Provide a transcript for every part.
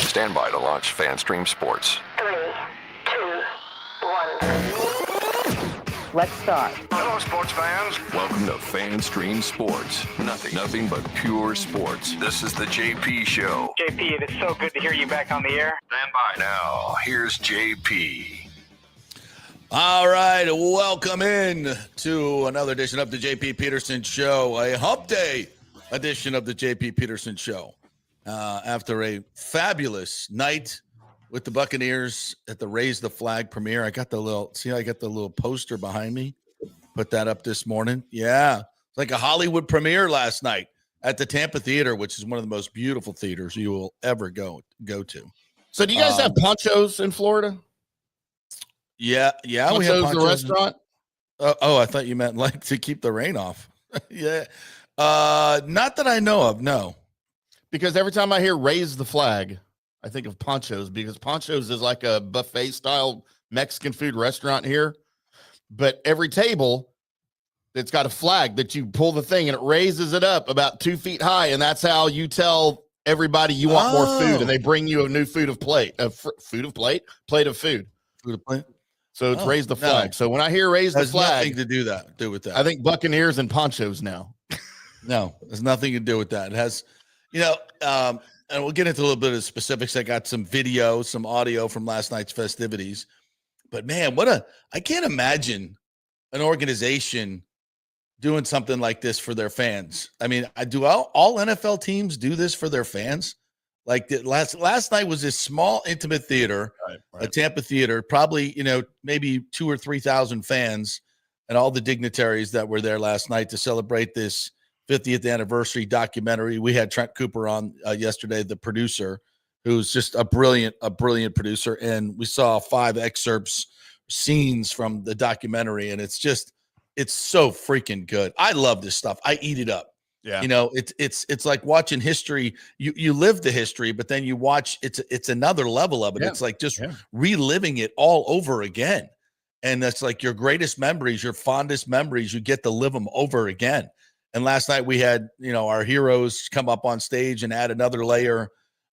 Stand by to launch FanStream Sports. 3, 2, 1. Let's start. Hello, sports fans. Welcome to FanStream Sports. Nothing but pure sports. This is the JP Show. JP, it is so good to hear you back on the air. Stand by. Now, here's JP. All right, welcome in to another edition of the JP Peterson Show, a hump day edition of the JP Peterson Show. After a fabulous night with the Buccaneers at the Raise the Flag premiere, I got the little poster behind me. Put that up this morning. Yeah, it's like a Hollywood premiere last night at the Tampa Theater, which is one of the most beautiful theaters you will ever go to. So, do you guys have ponchos in Florida? Yeah, Ponchos, we have ponchos. The restaurant. I thought you meant like to keep the rain off. Yeah, not that I know of. No. Because every time I hear Raise the Flag, I think of Ponchos, because Ponchos is like a buffet style Mexican food restaurant here. But every table, it's got a flag that you pull the thing and it raises it up about 2 feet high. And that's how you tell everybody you want more food. And they bring you a new plate of food. Food of plate. So it's Raise the Flag. No. So when I hear Raise the Flag, nothing to do with that. I think Buccaneers and Ponchos now. No, there's nothing to do with that. It has, and we'll get into a little bit of specifics. I got some video, some audio from last night's festivities. But man, I can't imagine an organization doing something like this for their fans. I mean, do all NFL teams do this for their fans? Like last night was this small, intimate theater, right. A Tampa theater, probably, maybe 2,000 or 3,000 fans and all the dignitaries that were there last night to celebrate this 50th anniversary documentary. We had Trent Cooper on yesterday, the producer, who's just a brilliant producer. And we saw 5 excerpts, scenes from the documentary. And it's so freaking good. I love this stuff. I eat it up. Yeah. It's like watching history. You live the history, but then you watch, it's another level of it. Yeah. It's like just reliving it all over again. And that's like your greatest memories, your fondest memories, you get to live them over again. And last night we had, our heroes come up on stage and add another layer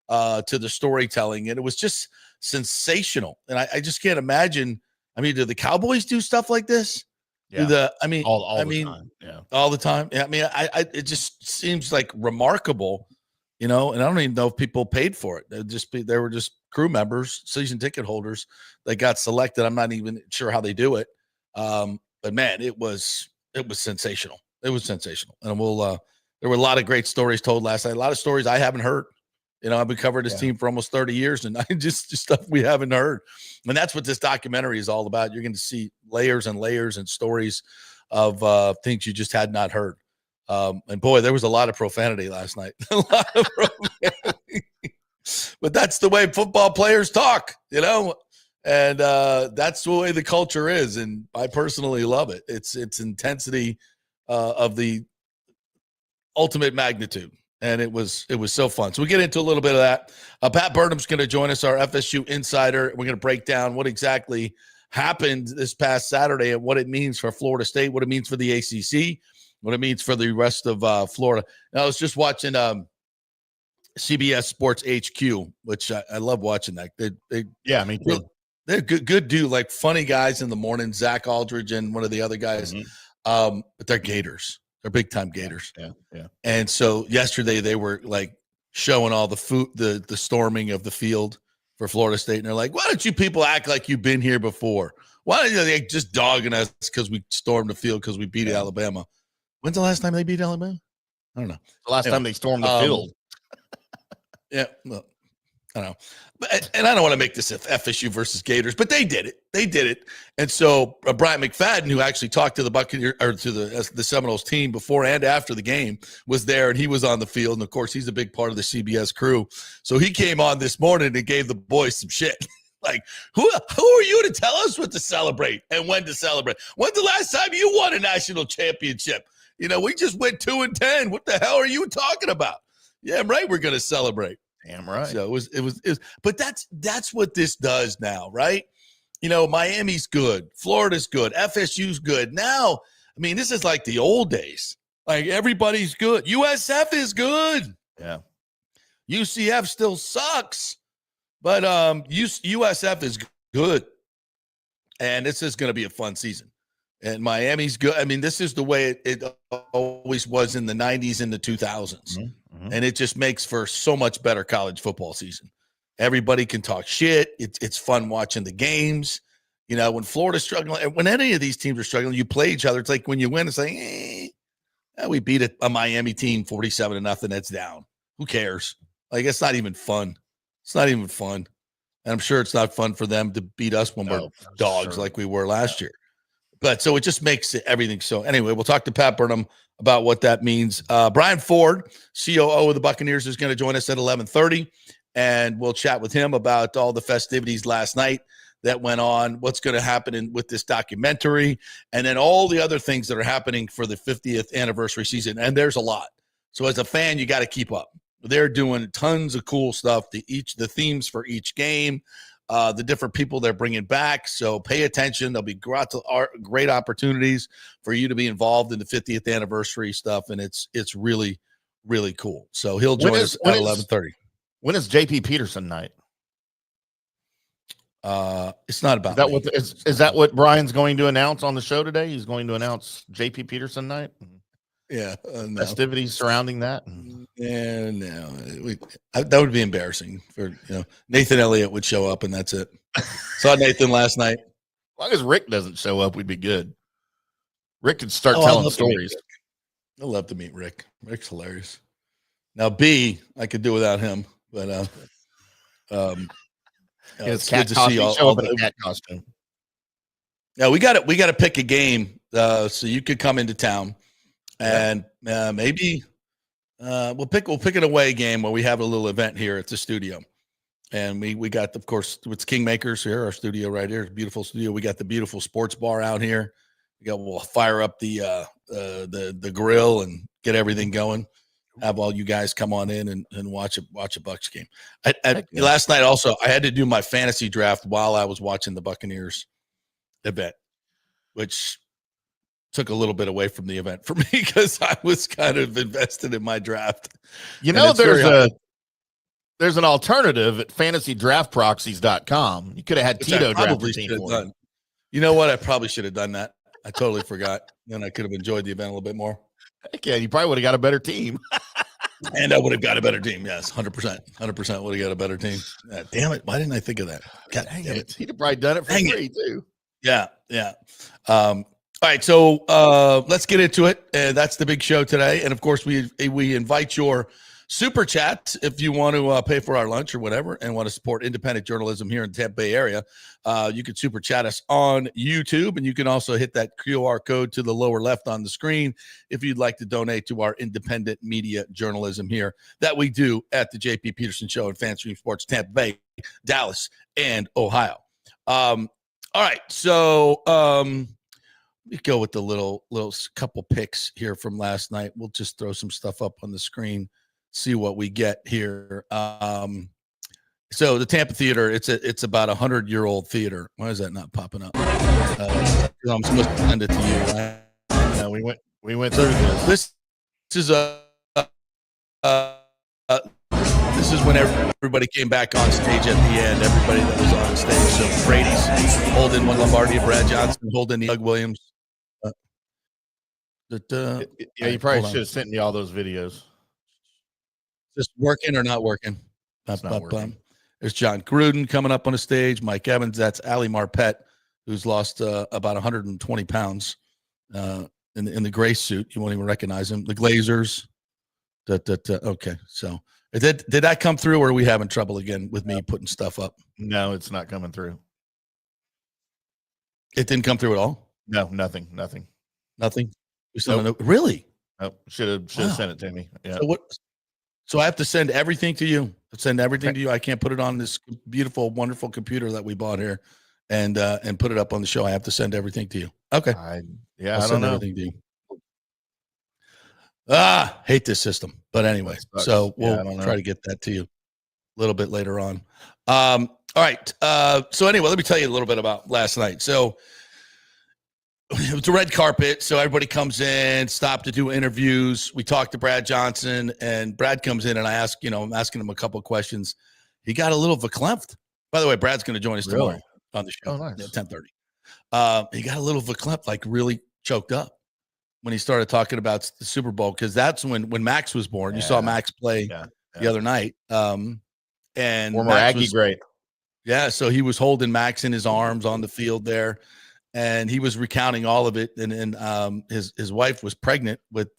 to the storytelling. And it was just sensational. And I just can't imagine. I mean, do the Cowboys do stuff like this? Yeah. All the time. Yeah. All the time. Yeah. I mean, it just seems like remarkable, and I don't even know if people paid for it. They were just crew members, season ticket holders. They got selected. I'm not even sure how they do it. But man, it was sensational. It was sensational. And there were a lot of great stories told last night. A lot of stories I haven't heard. I've been covering this team for almost 30 years, and I just stuff we haven't heard. And that's what this documentary is all about. You're going to see layers and layers and stories of things you just had not heard. And boy, there was a lot of profanity last night. A lot of profanity. But that's the way football players talk, and that's the way the culture is. And I personally love it. It's intensity of the ultimate magnitude. And it was so fun. So we get into a little bit of that. Pat Burnham's going to join us, our FSU insider. We're going to break down what exactly happened this past Saturday and what it means for Florida State, what it means for the ACC, what it means for the rest of Florida. And I was just watching CBS Sports HQ, which I love watching that. Me too. They're good dude, like funny guys in the morning, Zach Aldridge and one of the other guys. Mm-hmm. But they're Gators. They're big time Gators. Yeah. And so yesterday they were like showing all the food, the storming of the field for Florida State. And they're like, why don't you people act like you've been here before? Why don't they just dogging us because we stormed the field because we beat Alabama? When's the last time they beat Alabama? I don't know. The last time they stormed the field. Yeah. Well, I don't know. And I don't want to make this FSU versus Gators, but they did it. And so Brian McFadden, who actually talked to the Buccaneers or to the Seminoles team before and after the game, was there, and he was on the field. And of course, he's a big part of the CBS crew. So he came on this morning and gave the boys some shit. Like, who are you to tell us what to celebrate and when to celebrate? When's the last time you won a national championship? We just went 2-10. What the hell are you talking about? Yeah, right. We're going to celebrate. Damn right. So it was, but that's what this does now, right? Miami's good, Florida's good, FSU's good. Now, I mean, this is like the old days. Like everybody's good. USF is good. Yeah. UCF still sucks, But USF is good, and this is going to be a fun season. And Miami's good. I mean, this is the way it always was in the 90s and the 2000s. Mm-hmm. And it just makes for so much better college football season. Everybody can talk shit. It's fun watching the games. You know, when Florida's struggling, when any of these teams are struggling, you play each other. It's like when you win, it's like, we beat a Miami team 47-0. That's down. Who cares? Like, it's not even fun. It's not even fun. And I'm sure it's not fun for them to beat us when we're dogs like we were last year. But so it just makes everything so. Anyway, we'll talk to Pat Burnham about what that means. Brian Ford, COO of the Buccaneers, is going to join us at 11:30, and we'll chat with him about all the festivities last night that went on, what's going to happen with this documentary, and then all the other things that are happening for the 50th anniversary season. And there's a lot. So as a fan, you got to keep up. They're doing tons of cool stuff. The themes for each game. The different people they're bringing back. So pay attention. There'll be great opportunities for you to be involved in the 50th anniversary stuff. And it's really, really cool. So he'll join us at 11:30. When is JP Peterson night? It's not about that. Is that what Brian's going to announce on the show today? He's going to announce JP Peterson night. Yeah, no. Festivities surrounding that. Yeah, no, that would be embarrassing for Nathan Elliott would show up and that's it. Saw Nathan last night. As long as Rick doesn't show up, we'd be good. Rick could start telling stories. I'd love to meet Rick. Rick's hilarious. Now B, I could do without him, but it's good to see all the cat costume. Yeah, we got to pick a game so you could come into town. And maybe we'll pick an away game where we have a little event here at the studio, and we got, of course, it's Kingmakers here, our studio right here, beautiful studio. We got the beautiful sports bar out here. We'll fire up the grill and get everything going. Have all you guys come on in and watch a Bucs game. Last night also, I had to do my fantasy draft while I was watching the Buccaneers event, which took a little bit away from the event for me because I was kind of invested in my draft. There's an alternative at fantasydraftproxies.com. You could have had Tito draft your team for you. You know what? I probably should have done that. I totally forgot. Then I could have enjoyed the event a little bit more. Heck yeah, you probably would have got a better team. And I would have got a better team. Yes, 100%. 100% would have got a better team. Damn it. Why didn't I think of that? God dang it. He'd have probably done it for free too. Yeah. All right, so let's get into it. That's the big show today. And, of course, we invite your super chat if you want to pay for our lunch or whatever and want to support independent journalism here in the Tampa Bay area. You can super chat us on YouTube, and you can also hit that QR code to the lower left on the screen if you'd like to donate to our independent media journalism here that we do at the JP Peterson Show and FanStream Sports Tampa Bay, Dallas, and Ohio. All right, so we go with the little couple picks here from last night. We'll just throw some stuff up on the screen, see what we get here. So the Tampa Theater, it's about 100-year-old theater. Why is that not popping up? I'm supposed to send it to you. Right? Yeah, we went through this. This is when everybody came back on stage at the end. Everybody that was on stage. So Brady's holding one Lombardi, Brad Johnson holding the Doug Williams. Yeah, you probably should have sent me all those videos. Just working or not working? It's not working. There's John Gruden coming up on the stage. Mike Evans. That's Ali Marpet, who's lost about 120 pounds in the gray suit. You won't even recognize him. The Glazers. Okay, so did that come through, or are we having trouble again with me putting stuff up? No, it's not coming through. It didn't come through at all? No, nothing. Nope. Really? Nope. Should have sent it to me. Yeah. So I have to send everything to you. To you. I can't put it on this beautiful, wonderful computer that we bought here and put it up on the show. I have to send everything to you. Okay. I don't know. Everything to you. Hate this system. But anyway, so we'll try to get that to you a little bit later on. All right. So anyway, let me tell you a little bit about last night. So it was a red carpet, so everybody comes in, stop to do interviews. We talked to Brad Johnson, and Brad comes in, and I'm asking him a couple of questions. he got a little verklempt. By the way, Brad's going to join us tomorrow on the show. Oh, nice. At 10:30. He got a little verklempt, like really choked up when he started talking about the Super Bowl, because that's when Max was born. You saw Max play the other night. And former Aggie great. Yeah, so he was holding Max in his arms on the field there, and he was recounting all of it. And his wife was pregnant with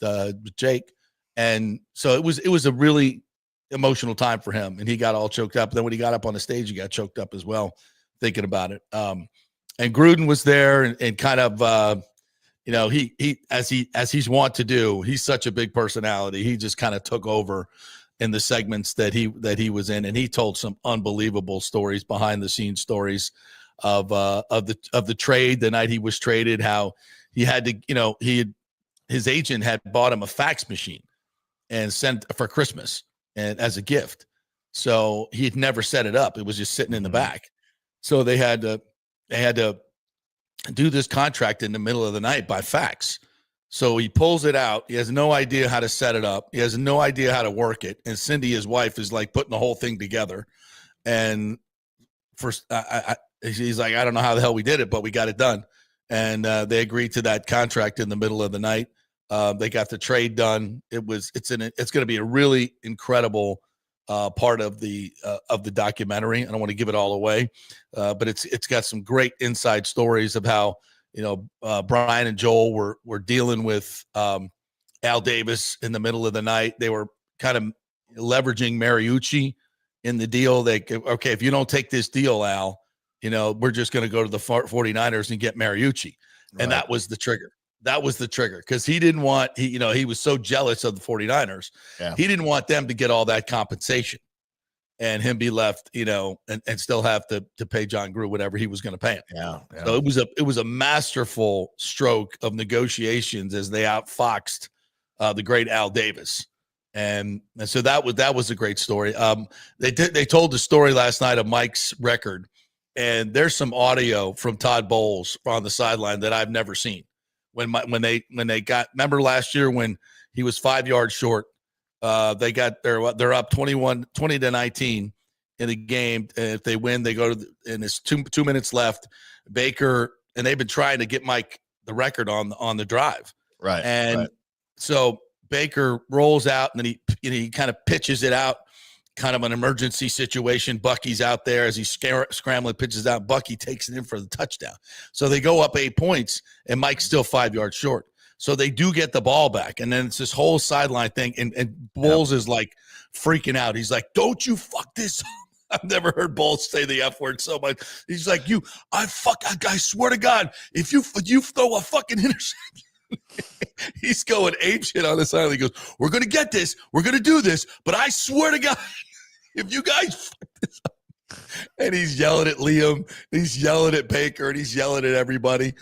Jake, and so it was a really emotional time for him, and he got all choked up. And then when he got up on the stage, he got choked up as well, thinking about it. And Gruden was there, and kind of he as he's wont to do, he's such a big personality. He just kind of took over in the segments that he was in, and he told some unbelievable stories, behind the scenes stories of the trade, the night he was traded, how he had to, his agent had bought him a fax machine and sent for Christmas and as a gift. So he had never set it up. It was just sitting in the back. So they had to do this contract in the middle of the night by fax. So he pulls it out. He has no idea how to set it up. He has no idea how to work it. And Cindy, his wife, is like putting the whole thing together. And first, he's like, I don't know how the hell we did it, but we got it done. And they agreed to that contract in the middle of the night. They got the trade done. It's going to be a really incredible part of the documentary. I don't want to give it all away, but it's got some great inside stories of how Brian and Joel were dealing with Al Davis in the middle of the night. They were kind of leveraging Mariucci in the deal. Okay, if you don't take this deal, Al, we're just going to go to the 49ers and get Mariucci. Right. And that was the trigger. That was the trigger, because he didn't want, he was so jealous of the 49ers. Yeah. He didn't want them to get all that compensation and him be left, and still have to pay John Gruden whatever he was going to pay him. Yeah. So it was a masterful stroke of negotiations as they outfoxed the great Al Davis. And so that was a great story. They told the story last night of Mike's record, and there's some audio from Todd Bowles on the sideline that I've never seen. When they got, remember last year when he was 5 yards short, they're up 20-19 in the game. And if they win, they go to and it's 2 minutes left. Baker, and they've been trying to get Mike the record on the drive. Right. And so Baker rolls out, and then he kind of pitches it out, kind of an emergency situation. Bucky's out there as he's scrambling, pitches out. Bucky takes it in for the touchdown. So they go up 8 points, and Mike's still 5 yards short. So they do get the ball back, and then it's this whole sideline thing, and Bowles is like freaking out. He's like, "Don't you fuck this up." I've never heard Bowles say the F word so much. He's like, I swear to God, if you throw a fucking interception. He's going apeshit on the side. He goes, "We're going to get this. We're going to do this. But I swear to God, if you guys fuck this up." And he's yelling at Liam. He's yelling at Baker. And he's yelling at everybody.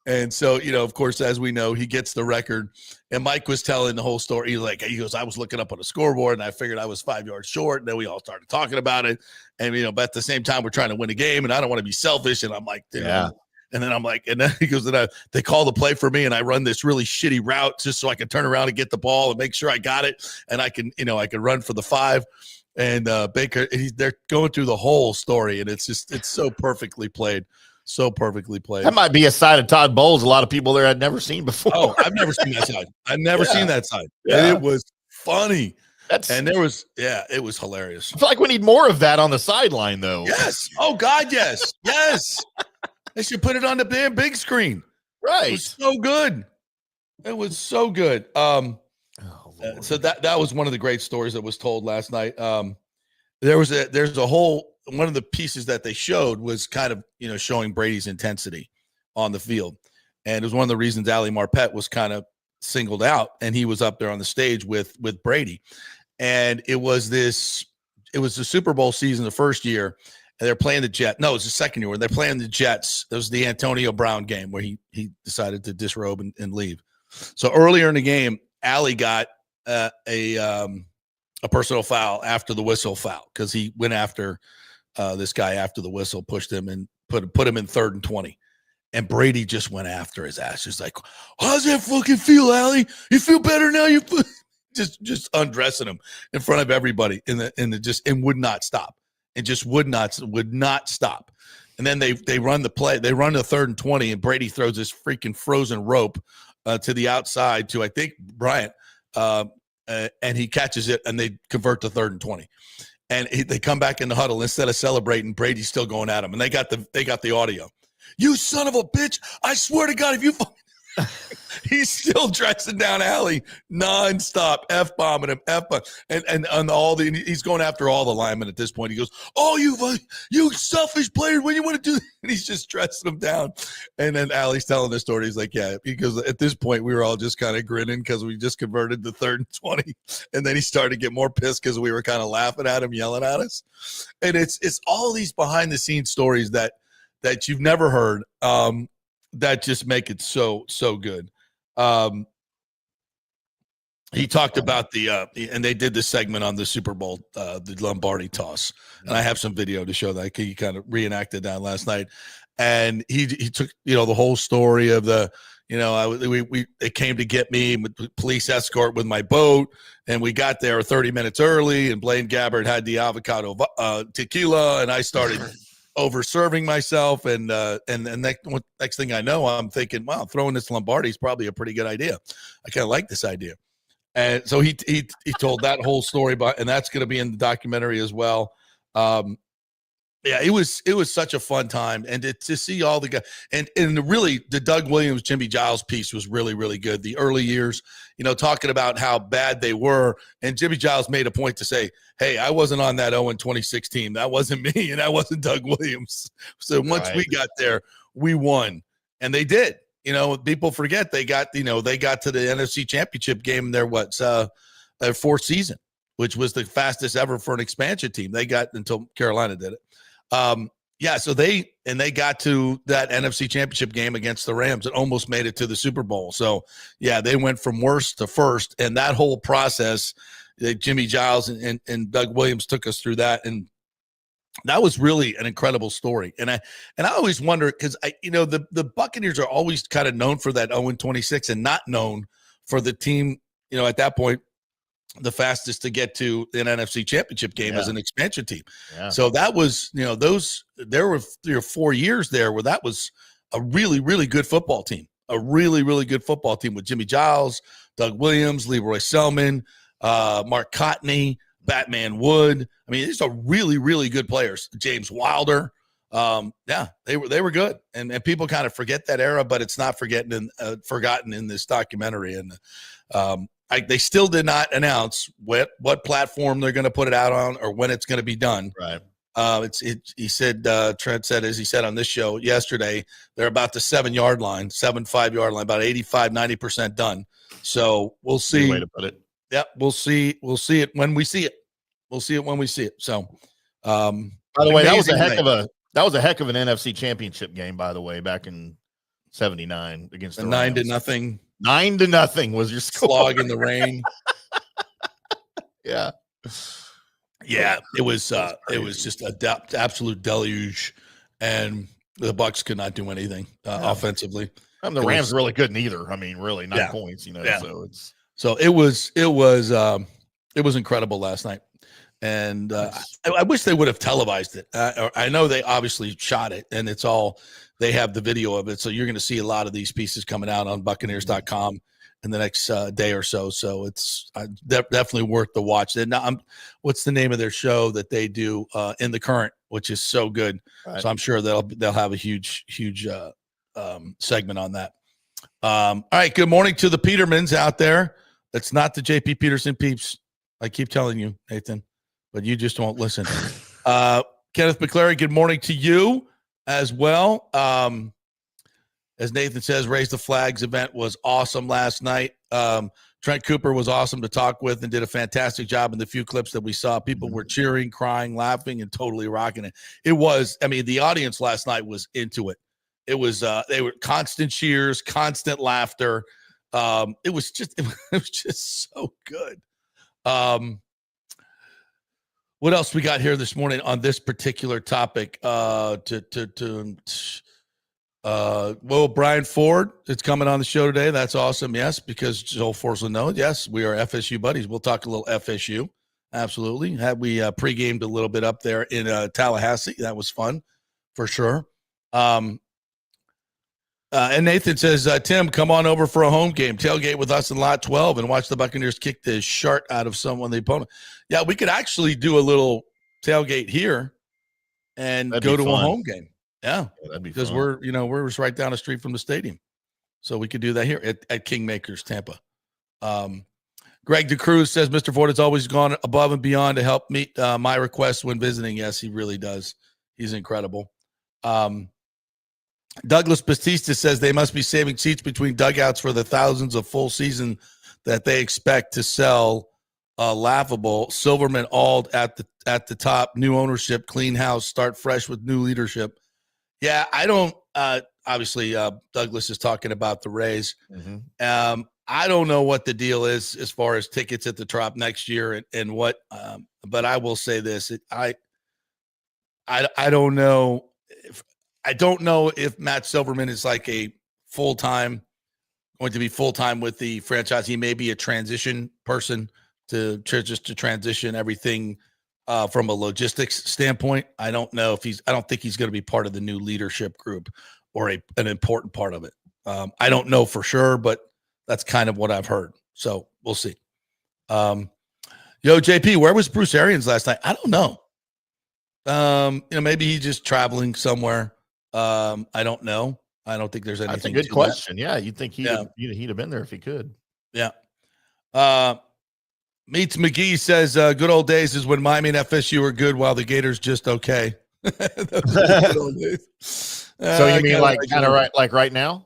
And so, of course, as we know, he gets the record. And Mike was telling the whole story. He goes, "I was looking up on the scoreboard, and I figured I was 5 yards short." And then we all started talking about it. And, but at the same time, we're trying to win a game, and I don't want to be selfish. And I'm like, yeah. And then I'm like, and then he goes, they call the play for me, and I run this really shitty route just so I can turn around and get the ball and make sure I got it, and I can run for the 5. And Baker, they're going through the whole story, and it's so perfectly played, so perfectly played. That might be a side of Todd Bowles a lot of people there had never seen before. Oh, I've never seen that side. I've never seen that side. Yeah. And it was funny. It was hilarious. I feel like we need more of that on the sideline, though. Yes. Oh God, yes, yes. They should put it on the damn big screen. Right. It was so good. It was so good. So that was one of the great stories that was told last night. There's a whole, one of the pieces that they showed was kind of, showing Brady's intensity on the field. And it was one of the reasons Ali Marpet was kind of singled out, and he was up there on the stage with Brady. And it was the Super Bowl season, the first year. And they're playing the Jets. No, it's the second year where they're playing the Jets. It was the Antonio Brown game where he decided to disrobe and leave. So earlier in the game, Allie got a personal foul after the whistle foul, because he went after this guy after the whistle, pushed him and put him in 3rd and 20. And Brady just went after his ass. Just like, "How's that fucking feel, Allie? You feel better now? You just undressing him in front of everybody and would not stop. and just would not stop. And then they run the play. They run the 3rd and 20, and Brady throws this freaking frozen rope to the outside to, I think, Bryant, and he catches it, and they convert to 3rd and 20. And they come back in the huddle. Instead of celebrating, Brady's still going at him, and they got the audio. You son of a bitch! I swear to God, if you. He's still dressing down Alley nonstop, F-bombing him, and on he's going after all the linemen at this point. He goes, "Oh, you selfish player, when you want to do," and he's just dressing them down. And then Alley's telling the story. He's like, "Yeah," because at this point we were all just kind of grinning because we just converted the 3rd and 20, and then he started to get more pissed because we were kind of laughing at him, yelling at us. And it's all these behind the scenes stories that you've never heard. That just make it so good. He talked about and they did this segment on the Super Bowl, the Lombardi toss, and I have some video to show that. He kind of reenacted that last night, and he took the whole story of the they came to get me with police escort with my boat, and we got there 30 minutes early, and Blaine Gabbert had the avocado tequila, and I started over serving myself, and next thing I know, I'm thinking, wow, throwing this Lombardi is probably a pretty good idea. I kind of like this idea. And so he told that whole story and that's going to be in the documentary as well. Yeah, it was such a fun time, and to see all the guys, and really the Doug Williams, Jimmy Giles piece was really, really good. The early years, talking about how bad they were, and Jimmy Giles made a point to say, "Hey, I wasn't on that 0-26 team. That wasn't me, and that wasn't Doug Williams." So once we got there, we won, and they did. People forget they got to the NFC Championship game in their 4th season, which was the fastest ever for an expansion team. They got until Carolina did it. So they got to that NFC Championship game against the Rams and almost made it to the Super Bowl. So yeah, they went from worst to first, and that whole process, Jimmy Giles and Doug Williams took us through that, and that was really an incredible story. And I always wonder, because the Buccaneers are always kind of known for that 0-26 and not known for the team, at that point, the fastest to get to an NFC Championship game as an expansion team. Yeah. So that was, there were 3 or 4 years there where that was a really, really good football team, with Jimmy Giles, Doug Williams, Leroy Selman, Mark Cotney, Batman Wood. I mean, these are really, really good players. James Wilder. They were good. And people kind of forget that era, but it's not forgotten in this documentary. And, they still did not announce what platform they're going to put it out on or when it's going to be done. Right. He said, Trent said, as he said on this show yesterday, they're about the 7-yard line, 5-yard line, about 85-90% done. So we'll see. Good way to put it. Yep. We'll see it when we see it. So, by the way, that was a heck of an NFC Championship game, by the way, back in 79 against the 9-0. 9-0 was your score. Slog in the rain. Yeah. Yeah, it was just an absolute deluge, and the Bucs could not do anything offensively. And the Rams really couldn't either. I mean, really 9 points, Yeah. So it was incredible last night, and I wish they would have televised it. I know they obviously shot it, and they have the video of it, so you're going to see a lot of these pieces coming out on Buccaneers.com in the next day or so. So it's definitely worth the watch. And what's the name of their show that they do in the current, which is so good. Right. So I'm sure they'll have a huge segment on that. All right. Good morning to the Petermans out there. It's not the JP Peterson peeps. I keep telling you, Nathan, but you just won't listen. Kenneth McClary, good morning to you as well. As Nathan says, Raise the Flags event was awesome last night. Trent Cooper was awesome to talk with and did a fantastic job in the few clips that we saw. People were cheering, crying, laughing, and totally rocking it. The audience last night was into it. It was they were constant cheers, constant laughter. It was just so good. What else we got here this morning on this particular topic? Brian Ford is coming on the show today. That's awesome. Yes, because Joel Force will know. Yes, we are FSU buddies. We'll talk a little FSU Absolutely. We pre-gamed a little bit up there in Tallahassee. That was fun for sure. And Nathan says, Tim, come on over for a home game. Tailgate with us in lot 12 and watch the Buccaneers kick the shirt out of someone, the opponent. Yeah, we could actually do a little tailgate here and go to a home game. Yeah, that'd be because we're just right down the street from the stadium. So we could do that here at Kingmakers, Tampa. Greg DeCruz says, Mr. Ford has always gone above and beyond to help meet my requests when visiting. Yes, he really does. He's incredible. Douglas Batista says they must be saving seats between dugouts for the thousands of full season that they expect to sell. Laughable. Silverman Ald at the top. New ownership, clean house, start fresh with new leadership. Yeah, I don't. Obviously, Douglas is talking about the Rays. Mm-hmm. I don't know what the deal is as far as tickets at the Trop next year and what. But I will say this: I don't know. I don't know if Matt Silverman is like going to be full time with the franchise. He may be a transition person to transition everything from a logistics standpoint. I don't know if I don't think he's going to be part of the new leadership group or an important part of it. I don't know for sure, but that's kind of what I've heard. So we'll see. Yo, JP, where was Bruce Arians last night? I don't know. Maybe he's just traveling somewhere. I don't know. I don't think there's anything. That's a good question. Yeah, you'd think he'd have been there if he could. Yeah. Meets McGee says, good old days is when Miami and FSU were good while the Gators just okay. Good old days. So you mean like right now?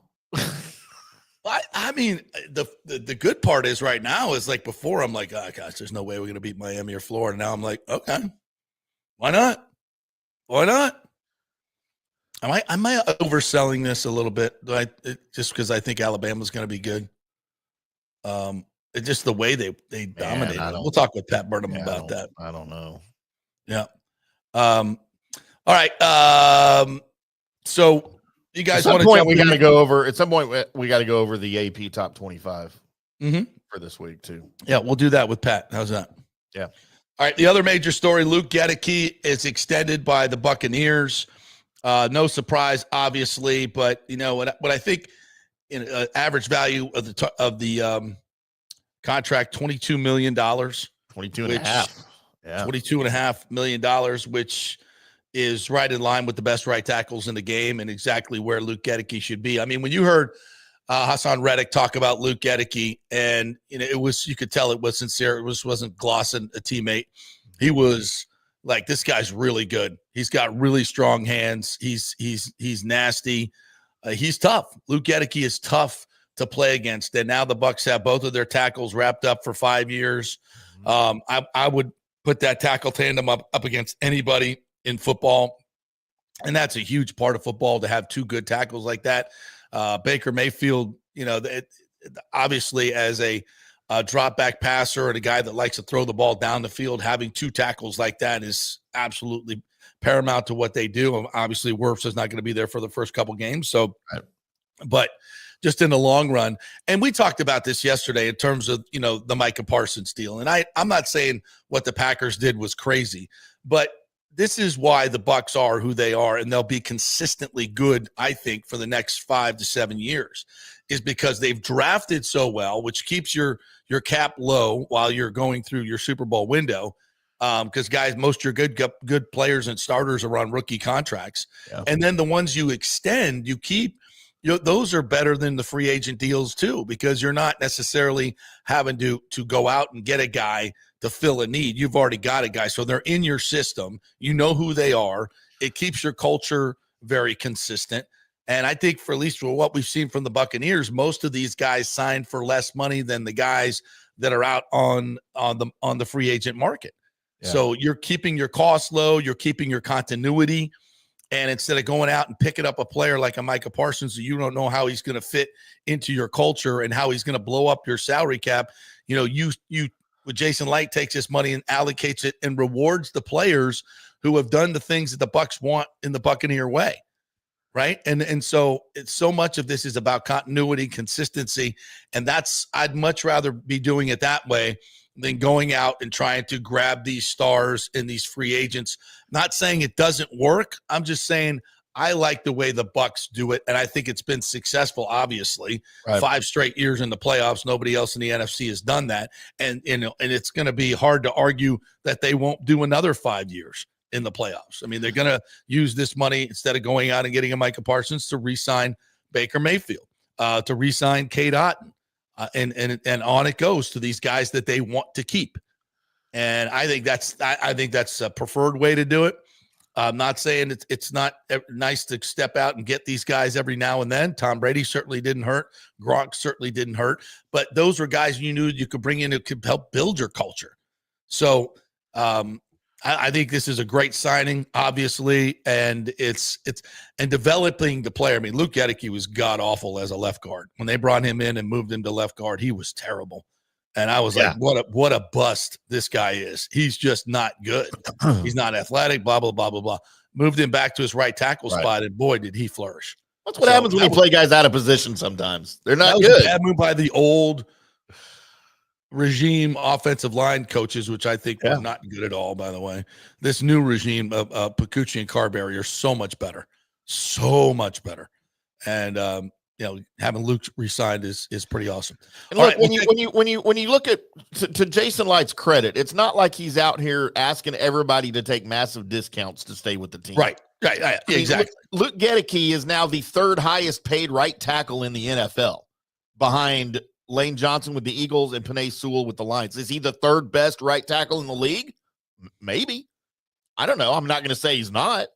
I mean, the good part is right now is like before I'm like, oh gosh, there's no way we're going to beat Miami or Florida. Now I'm like, okay, why not? Why not? Am I overselling this a little bit? Just because I think Alabama's going to be good. It's just the way they dominated. We'll talk with Pat Burnham about that. I don't know. Yeah. All right. So you guys want to point we got to go over at some point we got to go over the AP top 25 for this week too. Yeah, we'll do that with Pat. How's that? Yeah. All right. The other major story: Luke Goedeke is extended by the Buccaneers. No surprise, obviously, but what I think average value of the contract, $22 million, $22.5 million, which is right in line with the best right tackles in the game and exactly where Luke Goedeke should be. I mean, when you heard Hassan Reddick talk about Luke Goedeke, and you could tell it was sincere. It wasn't glossing a teammate. He was like, this guy's really good. He's got really strong hands. He's nasty. He's tough. Luke Goedeke is tough to play against. And now the Bucs have both of their tackles wrapped up for 5 years. I would put that tackle tandem up against anybody in football. And that's a huge part of football to have two good tackles like that. Baker Mayfield, obviously as a drop back passer and a guy that likes to throw the ball down the field, having two tackles like that is absolutely paramount to what they do. Obviously, Wirfs is not going to be there for the first couple games. So, but just in the long run, and we talked about this yesterday in terms of, the Micah Parsons deal. And I'm not saying what the Packers did was crazy, but this is why the Bucs are who they are, and they'll be consistently good, I think, for the next 5 to 7 years, is because they've drafted so well, which keeps your cap low while you're going through your Super Bowl window. Because guys, most of your good players and starters are on rookie contracts, and then the ones you extend, you keep. Those are better than the free agent deals too, because you're not necessarily having to go out and get a guy to fill a need. You've already got a guy, so they're in your system. You know who they are. It keeps your culture very consistent. And I think for at least for what we've seen from the Buccaneers, most of these guys signed for less money than the guys that are out on the free agent market. Yeah. So you're keeping your costs low, you're keeping your continuity. And instead of going out and picking up a player like a Micah Parsons, you don't know how he's going to fit into your culture and how he's going to blow up your salary cap. You with Jason Light takes this money and allocates it and rewards the players who have done the things that the Bucs want in the Buccaneer way. Right. And so it's so much of this is about continuity, consistency. And I'd much rather be doing it that way than going out and trying to grab these stars and these free agents. Not saying it doesn't work. I'm just saying I like the way the Bucs do it, and I think it's been successful, obviously. Right. 5 straight years in the playoffs. Nobody else in the NFC has done that. And it's going to be hard to argue that they won't do another 5 years in the playoffs. I mean, they're going to use this money instead of going out and getting a Micah Parsons to re-sign Baker Mayfield, to re-sign Cade Otton. And on it goes to these guys that they want to keep. And I think that's a preferred way to do it. I'm not saying it's not nice to step out and get these guys every now and then. Tom Brady certainly didn't hurt. Gronk certainly didn't hurt. But those were guys you knew you could bring in who could help build your culture. So I think this is a great signing, obviously, and it's developing the player. I mean, Luke Goedeke was god awful as a left guard. When they brought him in and moved him to left guard, he was terrible. And I was like, what a bust this guy is. He's just not good. He's not athletic, blah, blah, blah, blah, blah. Moved him back to his right tackle spot, and boy, did he flourish. That's what happens when you play guys out of position sometimes. They're not good. That was a bad move by the old regime offensive line coaches, which I think were not good at all, by the way. This new regime of Pacucci and Carberry are so much better. So much better. And having Luke re-signed is pretty awesome. And look, when you look at to Jason Light's credit, it's not like he's out here asking everybody to take massive discounts to stay with the team. Right. Exactly. Luke Goedeke is now the 3rd highest paid right tackle in the NFL, behind Lane Johnson with the Eagles and Penei Sewell with the Lions. Is he the 3rd best right tackle in the league? Maybe. I don't know. I'm not going to say he's not.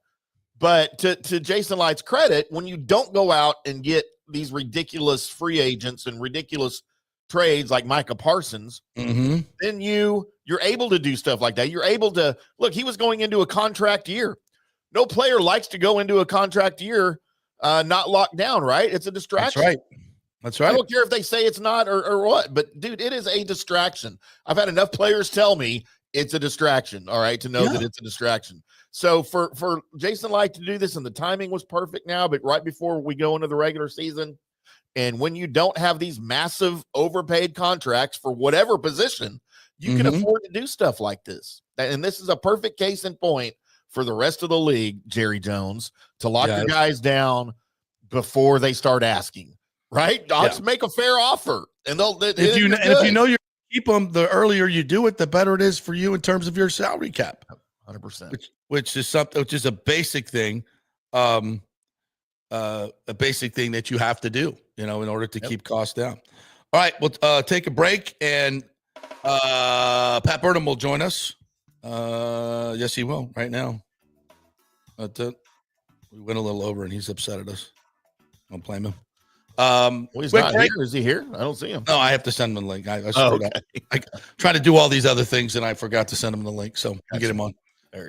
But to Jason Light's credit, when you don't go out and get these ridiculous free agents and ridiculous trades like Micah Parsons, then you're able to do stuff like that. You're able to look. He was going into a contract year. No player likes to go into a contract year not locked down, right? It's a distraction. That's right. I don't care if they say it's not or what, but dude, it is a distraction. I've had enough players tell me it's a distraction. All right, to know that it's a distraction. So for Jason Light to do this, and the timing was perfect now, but right before we go into the regular season, and when you don't have these massive overpaid contracts for whatever position, you can afford to do stuff like this. And this is a perfect case in point for the rest of the league, Jerry Jones, to lock your guys down before they start asking. Right? Docs make a fair offer, and if you know you're keep them, the earlier you do it, the better it is for you in terms of your salary cap. 100%. Which is something, which is a basic thing, that you have to do, in order to keep costs down. All right, we'll take a break, and Pat Burnham will join us. Yes, he will right now. But we went a little over, and he's upset at us. Don't blame him. He's not here. Is he here? I don't see him. No, I have to send him the link. I screwed up. I tried to do all these other things, and I forgot to send him the link. So I'll get him on.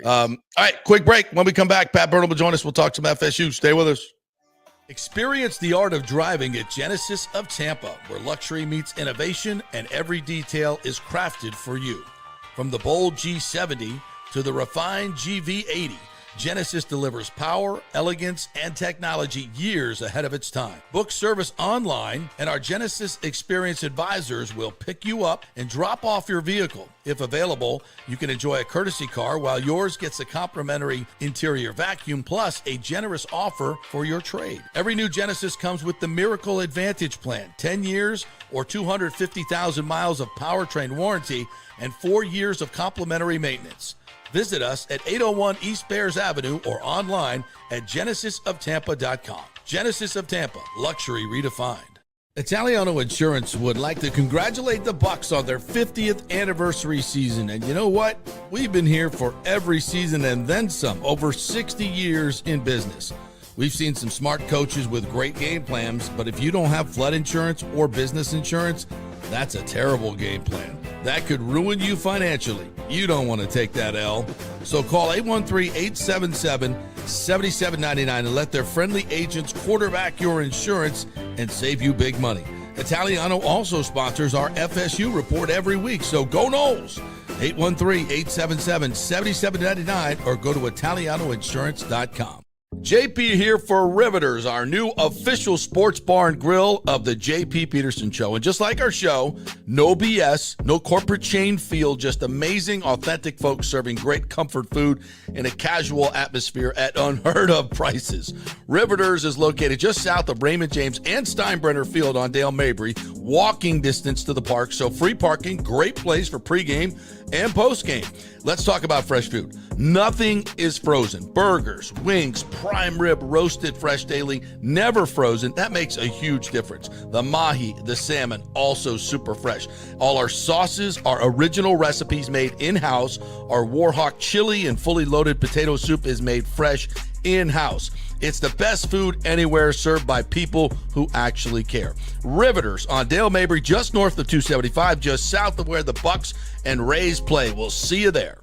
All right, quick break. When we come back, Pat Burnham will join us. We'll talk some FSU. Stay with us. Experience the art of driving at Genesis of Tampa, where luxury meets innovation and every detail is crafted for you. From the bold G70 to the refined GV80, Genesis delivers power, elegance, and technology years ahead of its time. Book service online, and our Genesis Experience advisors will pick you up and drop off your vehicle. If available, you can enjoy a courtesy car while yours gets a complimentary interior vacuum plus a generous offer for your trade. Every new Genesis comes with the Miracle Advantage Plan, 10 years or 250,000 miles of powertrain warranty and 4 years of complimentary maintenance. Visit us at 801 East Bears Avenue or online at genesisoftampa.com. Genesis of Tampa, luxury redefined. Italiano Insurance would like to congratulate the Bucs on their 50th anniversary season. And you know what? We've been here for every season and then some, over 60 years in business. We've seen some smart coaches with great game plans, but if you don't have flood insurance or business insurance, that's a terrible game plan. That could ruin you financially. You don't want to take that L. So call 813-877-7799 and let their friendly agents quarterback your insurance and save you big money. Italiano also sponsors our FSU report every week. So go Noles. 813-877-7799 or go to italianoinsurance.com. JP here for Riveters, our new official sports bar and grill of the JP Peterson Show. And just like our show, no BS, no corporate chain feel, just amazing, authentic folks serving great comfort food in a casual atmosphere at unheard of prices. Riveters is located just south of Raymond James and Steinbrenner Field on Dale Mabry, walking distance to the park. So free parking, great place for pregame and postgame. Let's talk about fresh food. Nothing is frozen. Burgers, wings, prime rib, roasted fresh daily, never frozen. That makes a huge difference. The mahi, the salmon, also super fresh. All our sauces are original recipes made in-house. Our Warhawk chili and fully loaded potato soup is made fresh in-house. It's the best food anywhere, served by people who actually care. Riveters on Dale Mabry, just north of 275, just south of where the Bucs and Rays play. We'll see you there.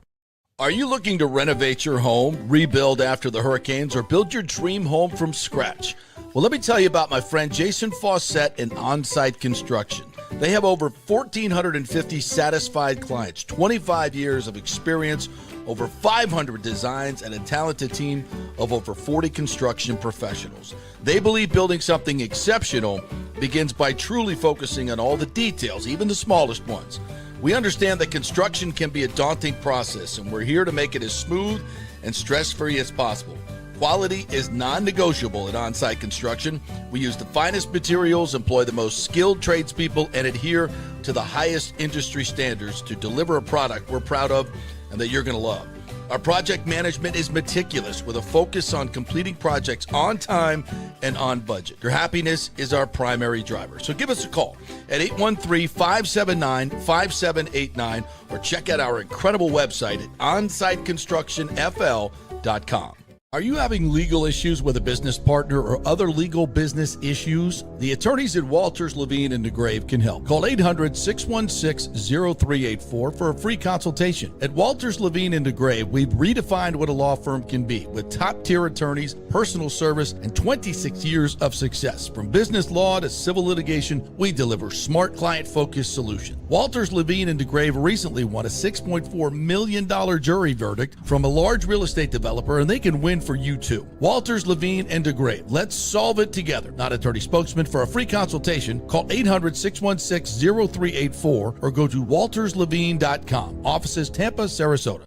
Are you looking to renovate your home, rebuild after the hurricanes, or build your dream home from scratch? Well, let me tell you about my friend Jason Fawcett and On-Site Construction. They have over 1,450 satisfied clients, 25 years of experience, over 500 designs, and a talented team of over 40 construction professionals. They believe building something exceptional begins by truly focusing on all the details, even the smallest ones. We understand that construction can be a daunting process, and we're here to make it as smooth and stress-free as possible. Quality is non-negotiable at On-Site Construction. We use the finest materials, employ the most skilled tradespeople, and adhere to the highest industry standards to deliver a product we're proud of and that you're going to love. Our project management is meticulous with a focus on completing projects on time and on budget. Your happiness is our primary driver. So give us a call at 813-579-5789 or check out our incredible website at onsiteconstructionfl.com. Are you having legal issues with a business partner or other legal business issues? The attorneys at Walters, Levine, and DeGrave can help. Call 800-616-0384 for a free consultation. At Walters, Levine, and DeGrave, we've redefined what a law firm can be with top-tier attorneys, personal service, and 26 years of success. From business law to civil litigation, we deliver smart, client-focused solutions. Walters, Levine, and DeGrave recently won a $6.4 million jury verdict from a large real estate developer, and they can win for you too. Walters, Levine, and DeGrave. Let's solve it together. Not attorney spokesman. For a free consultation, call 800-616-0384 or go to walterslevine.com. Offices Tampa, Sarasota.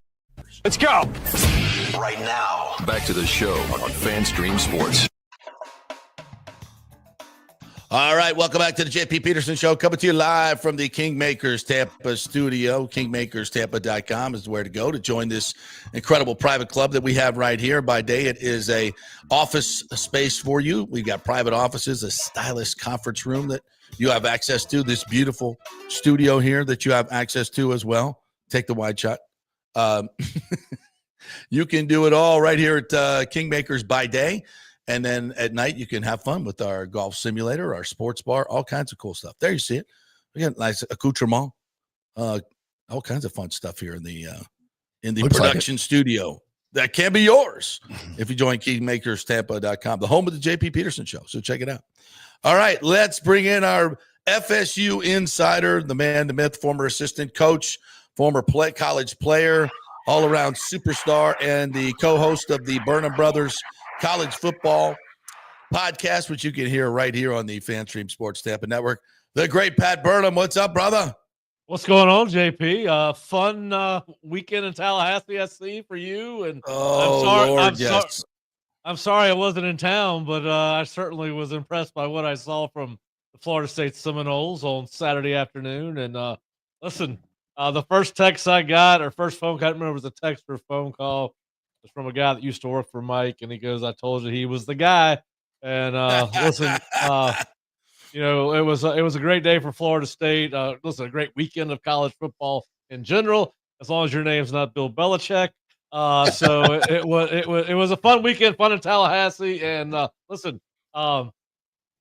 Let's go. Right now, back to the show on FanStream Sports. All right, welcome back to the JP Peterson Show, coming to you live from the Kingmakers Tampa studio. Kingmakerstampa.com is where to go to join this incredible private club that we have right here. By day, it is a office space for you. We've got private offices, a stylish conference room that you have access to, this beautiful studio here that you have access to as well. Take the wide shot. You can do it all right here at Kingmakers by day. And then at night, you can have fun with our golf simulator, our sports bar, all kinds of cool stuff. There you see it. We got nice accoutrement, all kinds of fun stuff here in the production studio. That can be yours if you join KingmakersTampa.com, the home of the JP Peterson Show. So check it out. All right, let's bring in our FSU insider, the man, the myth, former assistant coach, former college player, all-around superstar, and the co-host of the Burnham Brothers College Football Podcast, which you can hear right here on the FanStream Sports Tampa Network. The great Pat Burnham. What's up, brother? What's going on, JP? Fun weekend in Tallahassee, I see, for you. And I'm sorry I wasn't in town, but I certainly was impressed by what I saw from the Florida State Seminoles on Saturday afternoon. And listen, the first text I got, or first phone call, I don't remember if it was a text or a phone call, was from a guy that used to work for Mike, and he goes, "I told you he was the guy." And listen, you know, it was a great day for Florida State. Listen, a great weekend of college football in general, as long as your name's not Bill Belichick. So it was a fun weekend, fun in Tallahassee. And listen,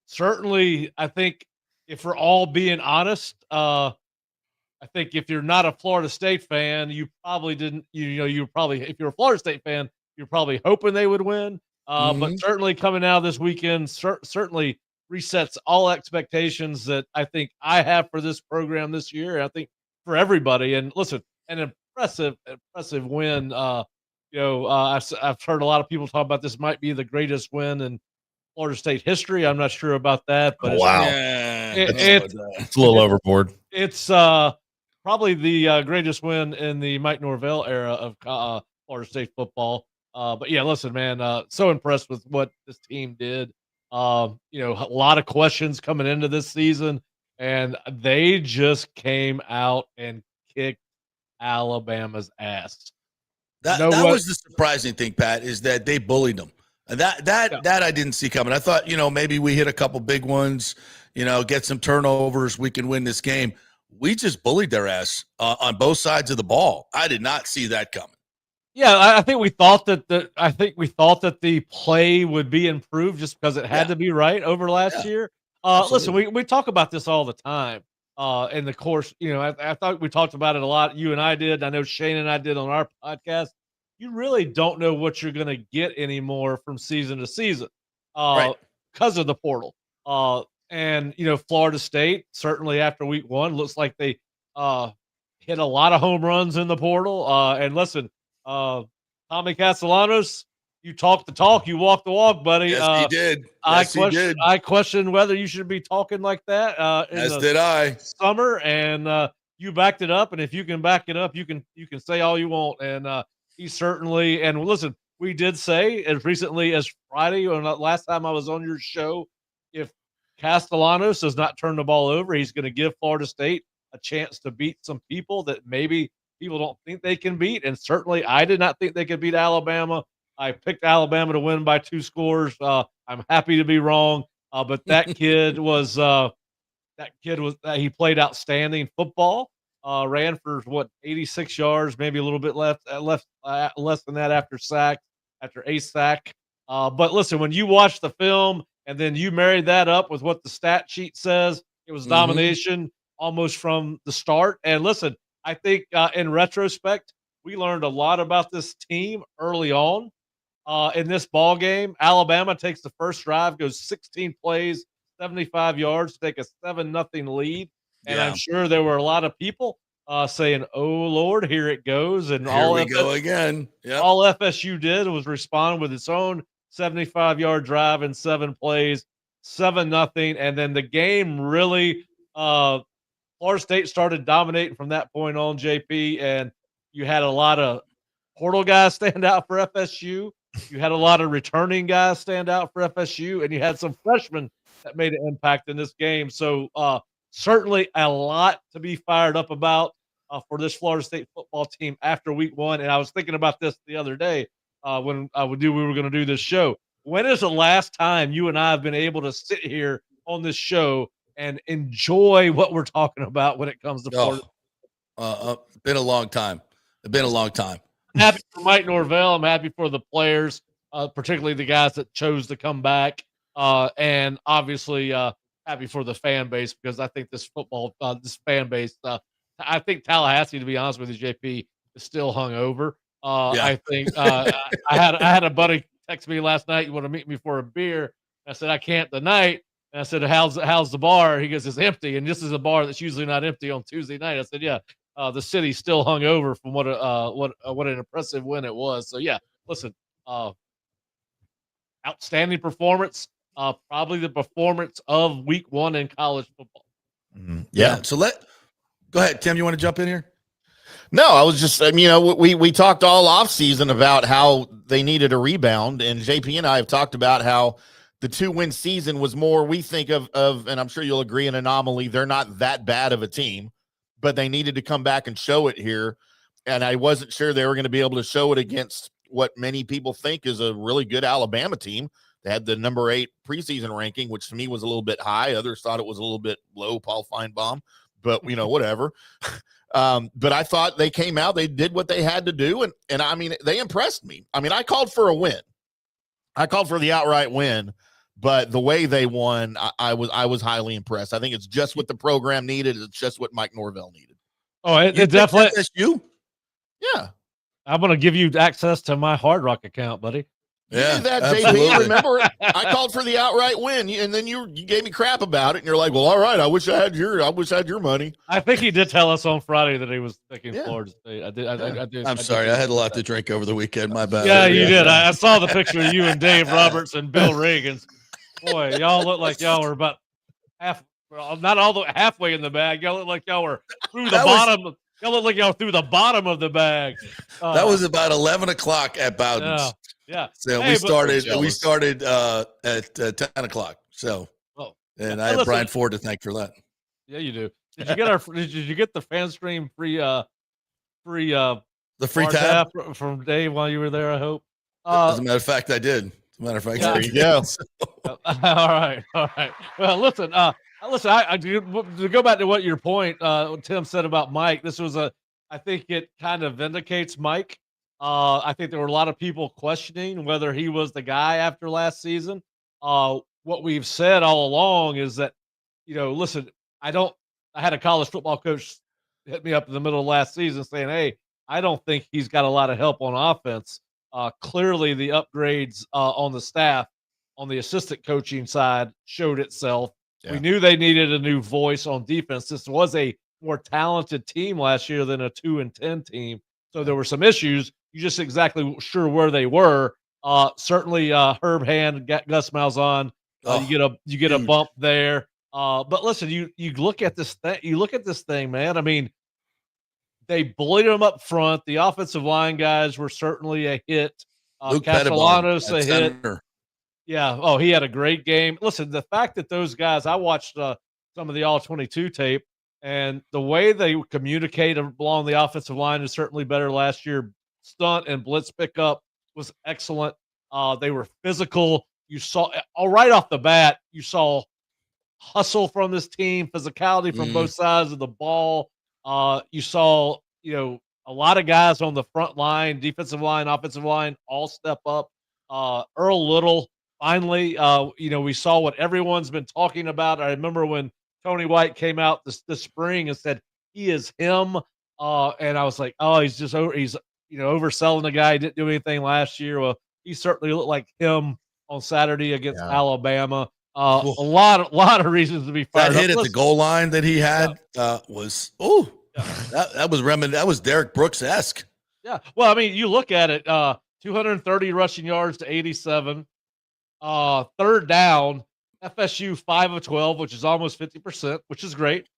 certainly, I think if we're all being honest, I think if you're not a Florida State fan, you probably didn't. You probably, if you're a Florida State fan, you're probably hoping they would win. But certainly coming out this weekend, certainly resets all expectations that I think I have for this program this year. I think for everybody. And listen, an impressive win I've heard a lot of people talk about this might be the greatest win in Florida State history. I'm not sure about that, but It's a little overboard. It's probably the greatest win in the Mike Norvell era of Florida State football. But yeah, listen, man, so impressed with what this team did. A lot of questions coming into this season, and they just came out and kicked Alabama's ass. That was the surprising thing, Pat, is that they bullied them. And that I didn't see coming. I thought, maybe we hit a couple big ones, get some turnovers, we can win this game. We just bullied their ass on both sides of the ball. I did not see that coming. Yeah, I think we thought that the play would be improved just because it had to be right over last year. Listen, we talk about this all the time. In the course, I thought we talked about it a lot. You and I did. I know Shane and I did on our podcast. You really don't know what you're going to get anymore from season to season because of the portal. And Florida State, certainly after week one, looks like they hit a lot of home runs in the portal. And listen, Tommy Castellanos, you talk the talk, you walk the walk, buddy. Yes, he did. I question whether you should be talking like that. As did I. Summer, and you backed it up. And if you can back it up, you can say all you want. And he certainly. And listen, we did say as recently as Friday, or last time I was on your show, if Castellanos does not turn the ball over, he's going to give Florida State a chance to beat some people that maybe people don't think they can beat. And certainly, I did not think they could beat Alabama. I picked Alabama to win by 2 scores. I'm happy to be wrong, but that kid was he played outstanding football. Ran for 86 yards, maybe a little bit less than that after a sack. But listen, when you watch the film and then you marry that up with what the stat sheet says, it was domination almost from the start. And listen, I think in retrospect, we learned a lot about this team early on. In this ball game, Alabama takes the first drive, goes 16 plays, 75 yards, take a 7-0 lead. And I'm sure there were a lot of people saying, "Oh Lord, here it goes!" And here we go again. Yep. All FSU did was respond with its own 75-yard drive in 7 plays, 7-0, and then the game really. Florida State started dominating from that point on, JP, and you had a lot of portal guys stand out for FSU. You had a lot of returning guys stand out for FSU, and you had some freshmen that made an impact in this game. So certainly a lot to be fired up about for this Florida State football team after week one. And I was thinking about this the other day when we were going to do this show. When is the last time you and I have been able to sit here on this show and enjoy what we're talking about when it comes to Florida? Been a long time. It's been a long time. I'm happy for Mike Norvell. I'm happy for the players, particularly the guys that chose to come back. And obviously happy for the fan base because I think this fan base, I think Tallahassee, to be honest with you, JP, is still hungover. I think I had a buddy text me last night. You want to meet me for a beer? I said, I can't tonight. And I said, how's the bar? He goes, it's empty. And this is a bar that's usually not empty on Tuesday night. I said, yeah, the city's still hung over from what an impressive win it was. So yeah, listen, outstanding performance. Probably the performance of week one in college football. Mm-hmm. Yeah. So go ahead, Tim. You want to jump in here? No, I was just, we talked all off season about how they needed a rebound, and JP and I have talked about how the 2-win season was more, we think of, and I'm sure you'll agree, an anomaly. They're not that bad of a team, but they needed to come back and show it here. And I wasn't sure they were going to be able to show it against what many people think is a really good Alabama team. They had the number 8 preseason ranking, which to me was a little bit high. Others thought it was a little bit low, Paul Feinbaum, but whatever. But I thought they came out, they did what they had to do. And I mean, they impressed me. I mean, I called for a win. I called for the outright win, but the way they won, I was highly impressed. I think it's just what the program needed. It's just what Mike Norvell needed. Oh, it definitely. That's you? Yeah. I'm going to give you access to my Hard Rock account, buddy. You did that, absolutely. JP. Remember, I called for the outright win, and then you gave me crap about it, and you're like, "Well, all right. I wish I had your money." I think he did tell us on Friday that he was picking Yeah. Florida State. I did. I'm sorry. I had a lot to drink over the weekend. My bad. Yeah, you did. I saw the picture of you and Dave Roberts and Bill Reagan. Boy, y'all look like y'all were about not all the halfway in the bag. Y'all look like y'all were through the bottom. Y'all look like y'all through the bottom of the bag. That was about 11 o'clock at Bowden's. Yeah. So Hey, we started at 10 o'clock. So, and I have Brian Ford to thank for that. Yeah, you do. Did you get did you get the fan stream free the free bar tab from Dave while you were there? I hope. As a matter of fact, I did. As a matter of fact, there you go. All right. Well, listen. I do to go back to what your point, Tim said about Mike. This was I think it kind of vindicates Mike. I think there were a lot of people questioning whether he was the guy after last season. What we've said all along is that, listen, I had a college football coach hit me up in the middle of last season saying, "Hey, I don't think he's got a lot of help on offense." Clearly, the upgrades on the staff, on the assistant coaching side, showed itself. Yeah. We knew they needed a new voice on defense. This was a more talented team last year than a 2-10 team. So there were some issues. You just exactly sure where they were. Certainly, Herb Hand, Gus Malzahn. You get a bump there. But listen, you look at this thing. You look at this thing, man. I mean, they bullied them up front. The offensive line guys were certainly a hit. Luke Castellanos a hit. Center. Yeah. Oh, he had a great game. Listen, the fact that those guys, I watched some of the All-22 tape, and the way they communicate along the offensive line is certainly better last year. Stunt and blitz pickup was excellent. They were physical. You saw right off the bat, you saw hustle from this team, physicality from both sides of the ball. You saw, a lot of guys on the front line, defensive line, offensive line, all step up. Earl Little, finally, we saw what everyone's been talking about. I remember when Tony White came out this spring and said he is him, and I was like, oh, he's overselling the guy. He didn't do anything last year. Well, he certainly looked like him on Saturday against Alabama. A lot of reasons to be fired that hit up. At the goal line that he had was that was Derek Brooks-esque. Yeah. Well, I mean, you look at it, 230 rushing yards to 87. Third down, FSU 5 of 12, which is almost 50%, which is great.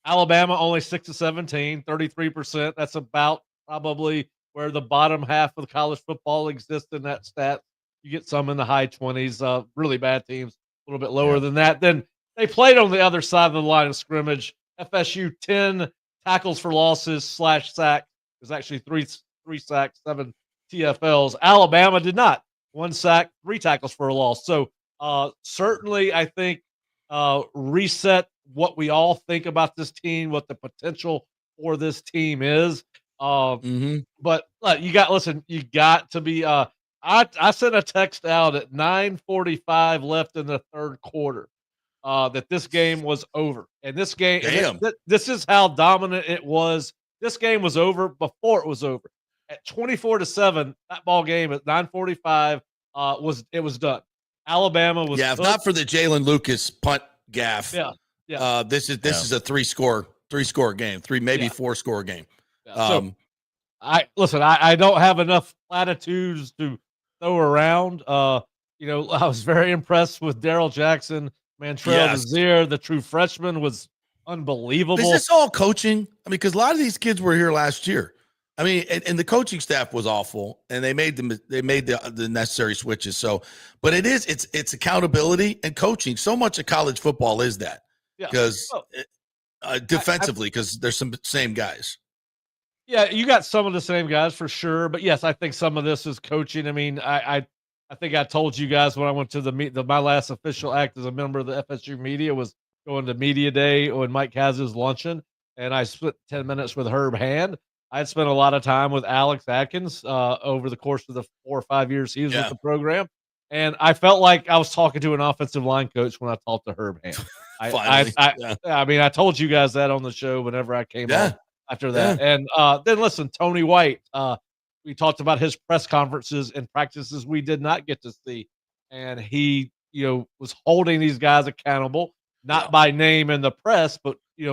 Alabama only 6 of 17, 33%. That's about probably where the bottom half of the college football exists in that stat. You get some in the high 20s, really bad teams, a little bit lower than that. Then they played on the other side of the line of scrimmage. FSU 10 tackles for losses / sack. It was actually three sacks, 7 TFLs. Alabama did not. 1 sack, 3 tackles for a loss. So certainly, I think reset what we all think about this team, what the potential for this team is. But you got to be. I sent a text out at 9:45 left in the third quarter that this game was over, and this game. This is how dominant it was. This game was over before it was over. At 24-7, that ball game at 9:45 was done. Alabama was if not for the Jalen Lucas punt gaff. This is a three score game, 4 score game. So I don't have enough platitudes to throw around. I was very impressed with Darrell Jackson, Mantrell Desir, the true freshman was unbelievable. Is this all coaching? I mean, because a lot of these kids were here last year. I mean, and the coaching staff was awful, and they made the necessary switches. So, but it's accountability and coaching. So much of college football is that because defensively, because there's some same guys. Yeah, you got some of the same guys for sure, but yes, I think some of this is coaching. I mean, I think I told you guys when I went to my last official act as a member of the FSU media was going to media day when Mike has his luncheon, and I spent 10 minutes with Herb Hand. I had spent a lot of time with Alex Atkins over the course of the 4 or 5 years he was with the program, and I felt like I was talking to an offensive line coach when I talked to Herb Hand. I mean, I told you guys that on the show whenever I came on after that. And then listen, Tony White, we talked about his press conferences and practices we did not get to see. And he, was holding these guys accountable, not by name in the press, but, he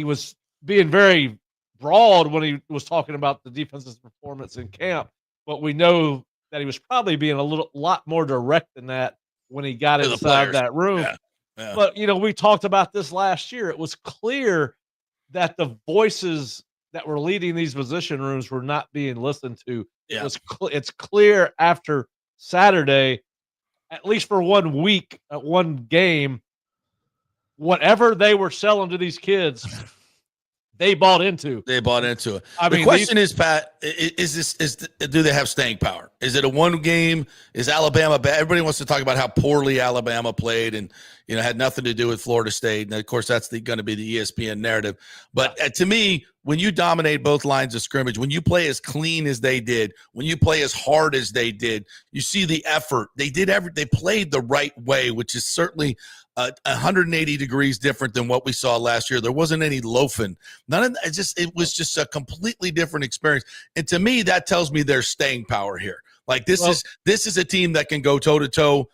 was being very broad when he was talking about the defense's performance in camp. But we know that he was probably being lot more direct than that when he got inside that room. Yeah. Yeah. But, we talked about this last year. It was clear that the voices that were leading these position rooms were not being listened to. Yeah. It's clear after Saturday, at least for 1 week, at one game, whatever they were selling to these kids, they bought into. They bought into it. The question is, Pat, do they have staying power? Is it a one game? Is Alabama bad? Everybody wants to talk about how poorly Alabama played and, had nothing to do with Florida State. And of course, that's going to be the ESPN narrative. But to me, when you dominate both lines of scrimmage, when you play as clean as they did, when you play as hard as they did, you see the effort. They played the right way, which is certainly 180 degrees different than what we saw last year. There wasn't any loafing. It was just a completely different experience. And to me, that tells me there's staying power here. Like this is a team that can go toe to toe.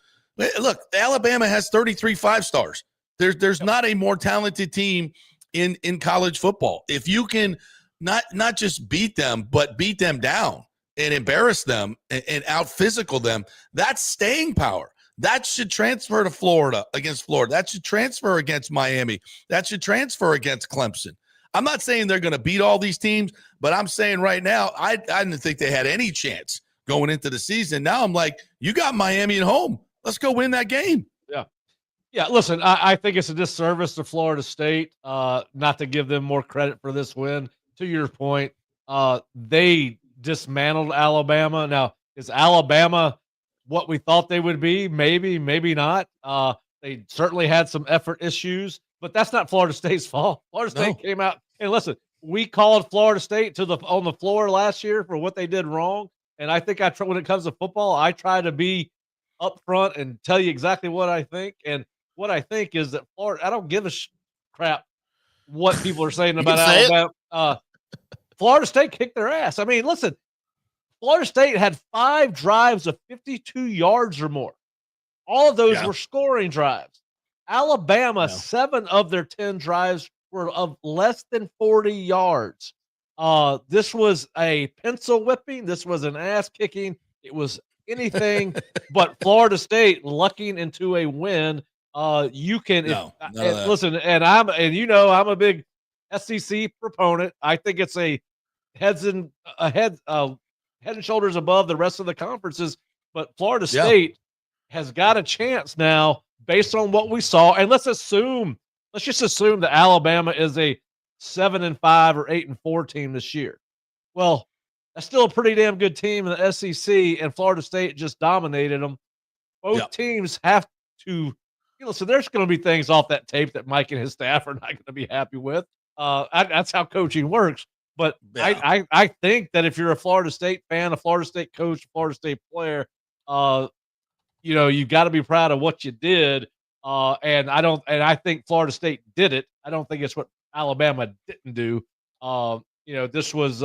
Look, Alabama has 33 5-stars. There's not a more talented team in college football. If you can not just beat them, but beat them down and embarrass them and out physical them, that's staying power. That should transfer to Florida against Florida. That should transfer against Miami. That should transfer against Clemson. I'm not saying they're going to beat all these teams, but I'm saying right now, I didn't think they had any chance going into the season. Now I'm like, you got Miami at home. Let's go win that game. Yeah. Yeah, listen, I think it's a disservice to Florida State not to give them more credit for this win. To your point, they dismantled Alabama. Now, is Alabama what we thought they would be? Maybe, maybe not. They certainly had some effort issues, but that's not Florida State's fault. Florida State came out and listen, we called Florida State on the floor last year for what they did wrong. And I think when it comes to football, I try to be upfront and tell you exactly what I think. And what I think is that Florida, I don't give a crap what people are saying about Alabama. Florida State kicked their ass. I mean, listen, Florida State had 5 drives of 52 yards or more. All of those were scoring drives. Alabama, 7 of their 10 drives were of less than 40 yards. This was a pencil whipping. This was an ass kicking. It was anything but Florida State lucking into a win. You can listen, and I'm a big SEC proponent. I think it's a head and shoulders above the rest of the conferences. But Florida State has got a chance now based on what we saw. And let's just assume that Alabama is a 7-5 or 8-4 team this year. Well, that's still a pretty damn good team in the SEC, and Florida State just dominated them. Both teams have to, so there's going to be things off that tape that Mike and his staff are not going to be happy with. That's how coaching works. But I think that if you're a Florida State fan, a Florida State coach, a Florida State player, you've got to be proud of what you did. And I think Florida State did it. I don't think it's what Alabama didn't do. This was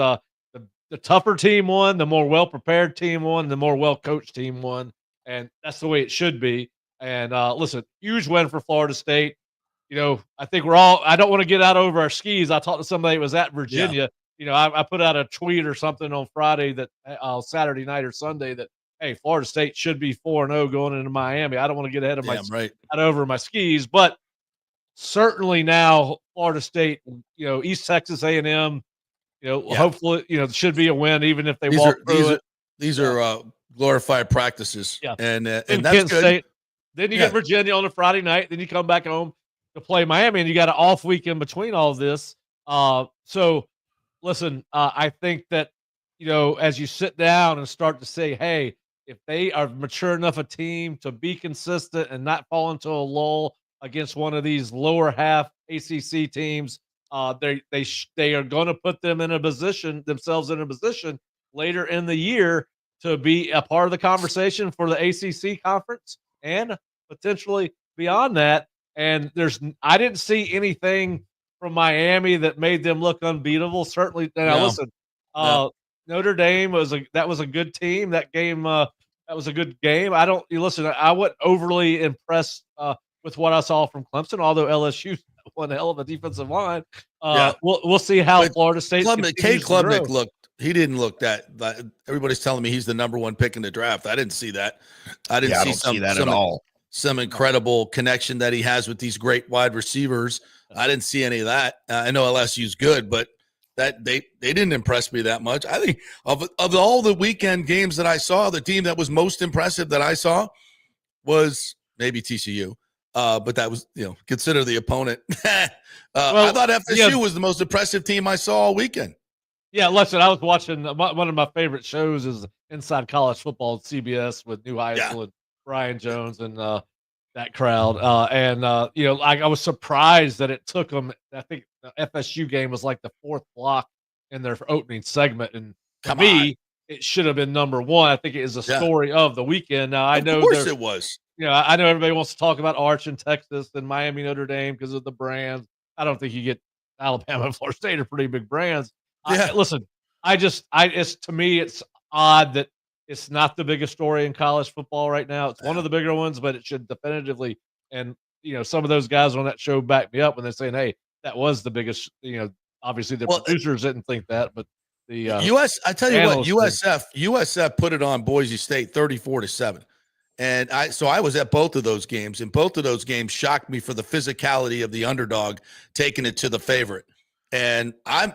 the tougher team won, the more well-prepared team won, the more well-coached team won. And that's the way it should be. And listen, huge win for Florida State. I think I don't want to get out over our skis. I talked to somebody that was at Virginia. I put out a tweet or something on Friday that Saturday night or Sunday that, hey, Florida State should be 4-0 going into Miami. I don't want to get ahead of out over my skis, but certainly now Florida State, East Texas A&M, hopefully, should be a win even if they walk through it. These are glorified practices. Yeah. And that's Kent good. State. Then you get Virginia on a Friday night. Then you come back home to play Miami, and you got an off week in between all of this. So listen, I think that, as you sit down and start to say, hey, if they are mature enough a team to be consistent and not fall into a lull against one of these lower half ACC teams, they are going to put themselves in a position later in the year to be a part of the conversation for the ACC conference and potentially beyond that. And I didn't see anything from Miami that made them look unbeatable. Certainly. Now, listen, Notre Dame was a good team. That game, that was a good game. Listen, I wasn't overly impressed with what I saw from Clemson, although LSU one hell of a defensive line. We'll see how But Florida State Cade Klubnik grow. he didn't look that. Everybody's telling me he's the number one pick in the draft. I didn't see that. I didn't see that at all. Some incredible connection that he has with these great wide receivers. I didn't see any of that. I know LSU's good, but that they didn't impress me that much. I think of all the weekend games that I saw, the team that was most impressive that I saw was maybe TCU. But that was, consider the opponent. I thought FSU was the most impressive team I saw all weekend. Yeah, listen, I was watching one of my favorite shows is Inside College Football at CBS with New Heisel and Brian Jones and that crowd. I was surprised that it took them. I think the FSU game was like the fourth block in their opening segment. And to me, it should have been number one. I think it is a story of the weekend. Now, I know of course it was. I know everybody wants to talk about Arch in Texas and Miami, Notre Dame because of the brands. I don't think you get Alabama and Florida State are pretty big brands. Yeah. To me, it's odd that it's not the biggest story in college football right now. It's one of the bigger ones, but it should definitively. And some of those guys on that show back me up when they're saying, "Hey, that was the biggest." Obviously the producers didn't think that, but the I tell you what, USF put it on Boise State 34-7. And I was at both of those games, and both of those games shocked me for the physicality of the underdog taking it to the favorite. And I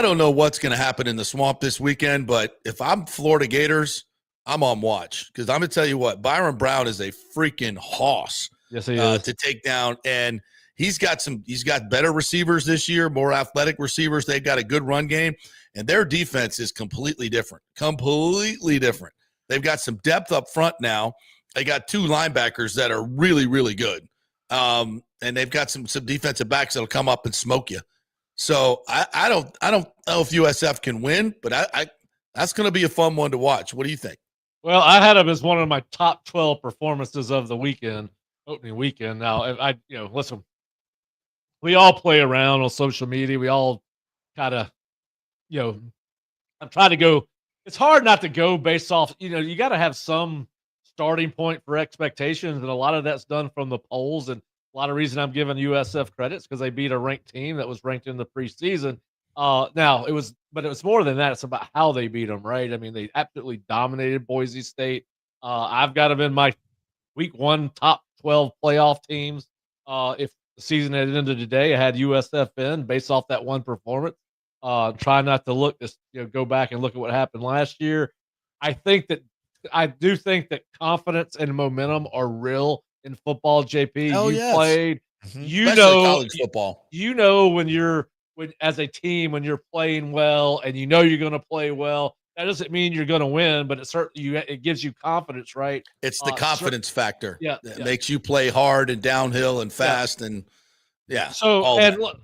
don't know what's going to happen in the swamp this weekend, but if I'm Florida Gators, I'm on watch because I'm going to tell you what, Byron Brown is a freaking hoss. Yes, he is. To take down, and he's got better receivers this year, more athletic receivers. They've got a good run game, and their defense is completely different. They've got some depth up front now. They got two linebackers that are really, really good. And they've got some defensive backs that'll come up and smoke you. So I don't know if USF can win, but that's going to be a fun one to watch. What do you think? Well, I had him as one of my top 12 performances of the weekend, opening weekend. Now, listen, we all play around on social media. We all kind of, I'm trying to go. It's hard not to go based off, you got to have some starting point for expectations. And a lot of that's done from the polls. And a lot of reason I'm giving USF credits because they beat a ranked team that was ranked in the preseason. It was more than that. It's about how they beat them, right? I mean, they absolutely dominated Boise State. I've got them in my week one top 12 playoff teams. If the season had ended today, I had USF in based off that one performance. Try not to go back and look at what happened last year. I do think that confidence and momentum are real in football. JP, played, college football. When as a team, when you're playing well and you're going to play well, that doesn't mean you're going to win, but it gives you confidence, right? It's the confidence factor. Yeah, that makes you play hard and downhill and fast and. Yeah. So,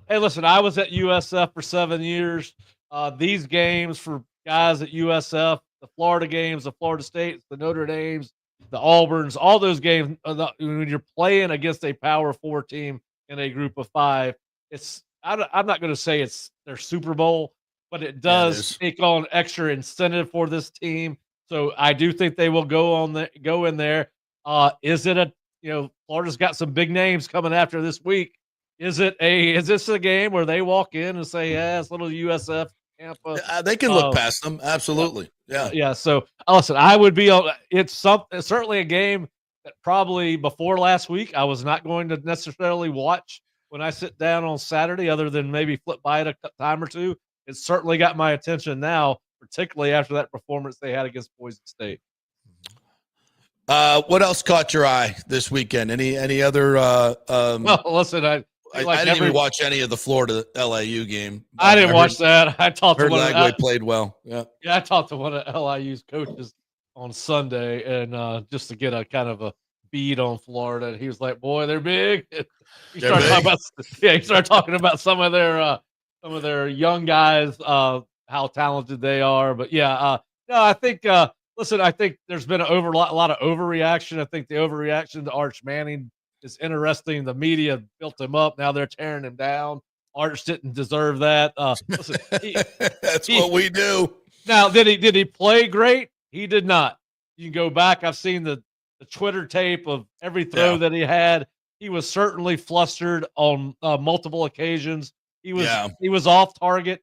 hey, listen, I was at USF for 7 years. These games for guys at USF, the Florida games, the Florida States, the Notre Dames, the Auburns, all those games, when you're playing against a Power 4 team in a group of 5, I'm not going to say it's their Super Bowl, but it does take on extra incentive for this team. So I do think they will go in there. Florida's got some big names coming after this week. Is this a game where they walk in and say, it's little USF Tampa? They can look past them. Absolutely. Yeah. Yeah. So listen, I would be it's certainly a game that probably before last week, I was not going to necessarily watch when I sit down on Saturday, other than maybe flip by it a time or two. It's certainly got my attention now, particularly after that performance they had against Boise State. What else caught your eye this weekend? Any other, well, listen, I didn't even watch any of the Florida LIU game. I didn't watch that. I talked to Lagway played well. Yeah. Yeah, I talked to one of LIU's coaches on Sunday, and just to get a kind of a beat on Florida, and he was like, "Boy, they're big." He started talking about some of their young guys, how talented they are. But no, I think. Listen, I think there's been a lot of overreaction. I think the overreaction to Arch Manning is interesting. The media built him up. Now they're tearing him down. Arch didn't deserve that. Listen, That's what we do. Now, did he play great? He did not. You can go back. I've seen the Twitter tape of every throw that he had. He was certainly flustered on multiple occasions. He was off target,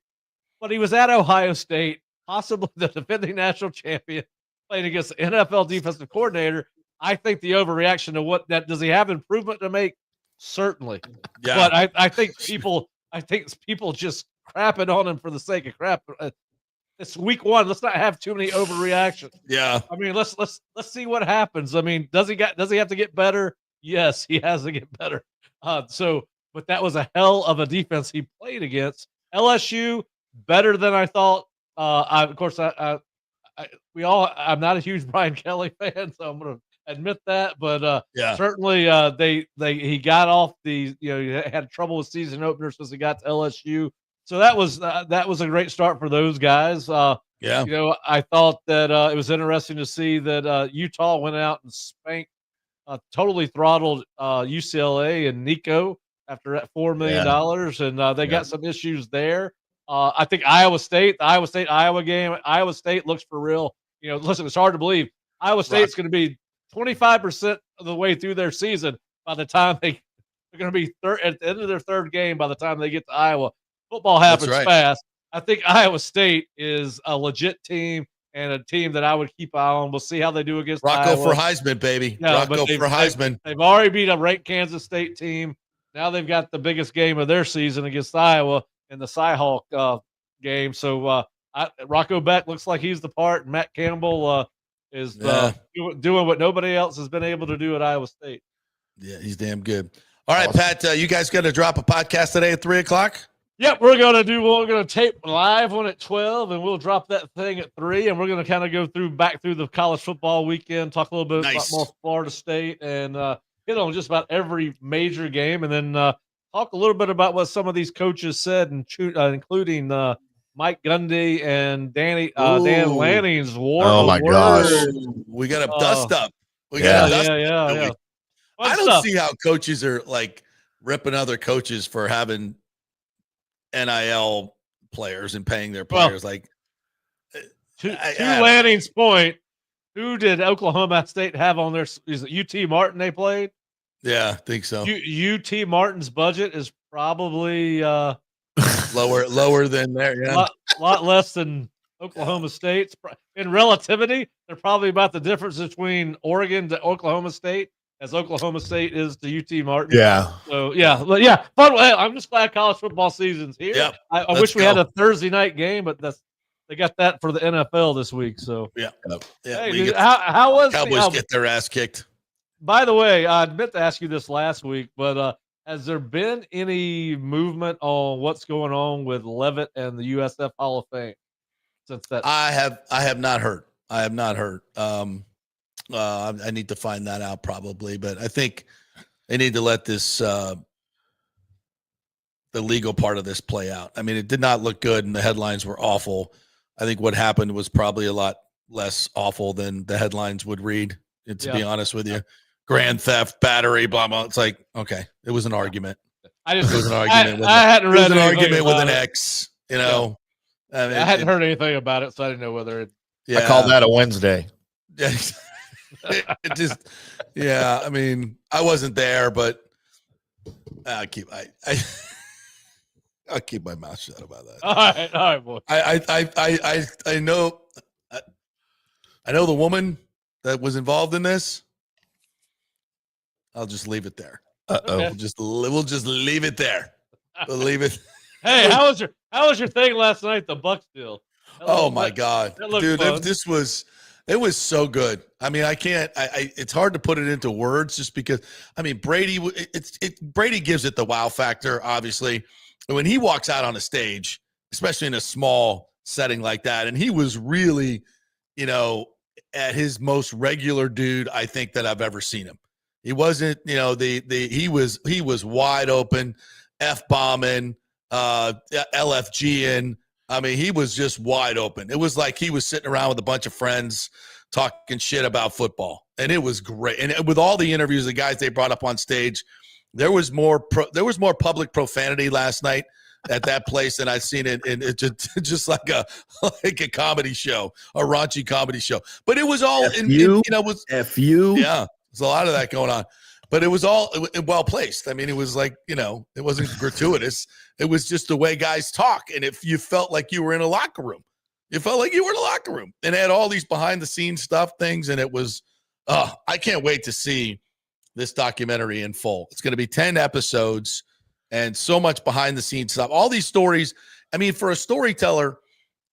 but he was at Ohio State, possibly the defending national champion, playing against the NFL defensive coordinator. I think the overreaction to does he have improvement to make? Certainly. Yeah. But I think people just crapping on him for the sake of crap. It's week one. Let's not have too many overreactions. Yeah. I mean, let's see what happens. I mean, does he have to get better? Yes, he has to get better. But that was a hell of a defense he played against. LSU better than I thought. I'm not a huge Brian Kelly fan, so I'm going to admit that. But certainly he got off he had trouble with season openers since he got to LSU. So that was a great start for those guys. I thought that it was interesting to see that Utah went out and spanked, totally throttled UCLA and Nico after that $4 million, and they got some issues there. I think the Iowa State-Iowa game, Iowa State looks for real. Listen, it's hard to believe Iowa State's going to be 25% of the way through their season by the time they're going to be at the end of their third game by the time they get to Iowa. Football happens fast. I think Iowa State is a legit team and a team that I would keep an eye on. We'll see how they do against Rocco Iowa. for Heisman, baby. Yeah, Rocco for Heisman. They've already beat a ranked Kansas State team. Now they've got the biggest game of their season against Iowa in the Cy-Hawk game. So Rocco Beck looks like he's the part, and Matt Campbell is doing what nobody else has been able to do at Iowa State. Yeah, he's damn good. All right, Pat, you guys going to drop a podcast today at 3:00? Yep, we're gonna tape live one at 12, and we'll drop that thing at 3, and we're gonna kind of go back through the college football weekend, talk a little bit about more Florida State, and hit on just about every major game, and then talk a little bit about what some of these coaches said, and including Mike Gundy and Dan Lanning's war. Oh my gosh, we got a dust up. Yeah. I don't see how coaches are like ripping other coaches for having NIL players and paying their players. To Lanning's point, who did Oklahoma State have on their? Is it UT Martin they played? Yeah, I think so. UT Martin's budget is probably lower than there. Yeah, lot less than Oklahoma State's. In relativity, they're probably about the difference between Oregon to Oklahoma State as Oklahoma State is to UT Martin. Yeah. So fun. I'm just glad college football season's here. Yep. I wish we had a Thursday night game, but they got that for the NFL this week. So Hey, dude, how was Cowboys get their ass kicked? By the way, I meant to ask you this last week, but has there been any movement on what's going on with Levitt and the USF Hall of Fame since that? I have not heard. I need to find that out probably, but I think they need to let this the legal part of this play out. I mean, it did not look good, and the headlines were awful. I think what happened was probably a lot less awful than the headlines would read. To be honest with you, grand theft, battery, blah blah. It's like, okay, it was an argument. It was an argument. I hadn't read an argument with an it. X. I mean, I hadn't heard anything about it, so I didn't know whether it. I call that a Wednesday. It just, I mean, I wasn't there, but I'll keep my mouth shut about that. All right, boy. I know the woman that was involved in this. I'll just leave it there. Okay. We'll just leave it there. We'll leave it. Hey, how was your thing last night? The Bucs deal. Oh my God, dude! Fun. It was so good. I mean, it's hard to put it into words just because, I mean, Brady gives it the wow factor, obviously. When he walks out on a stage, especially in a small setting like that, and he was really, at his most regular dude, I think that I've ever seen him. He wasn't, he was wide open, F-bombing, LFGing. I mean, he was just wide open. It was like he was sitting around with a bunch of friends talking shit about football, and it was great. And with all the interviews, the guys they brought up on stage, there was more public profanity last night at that place than I've seen it, and it's just like a comedy show, a raunchy comedy show. But it was all was FU. Yeah, there's a lot of that going on. But it was all well placed. I mean, it was like, it wasn't gratuitous. It was just the way guys talk. And if you felt like you were in a locker room, you felt like you were in a locker room, and it had all these behind the scenes stuff things. And it was, I can't wait to see this documentary in full. It's going to be 10 episodes and so much behind the scenes stuff. All these stories. I mean, for a storyteller,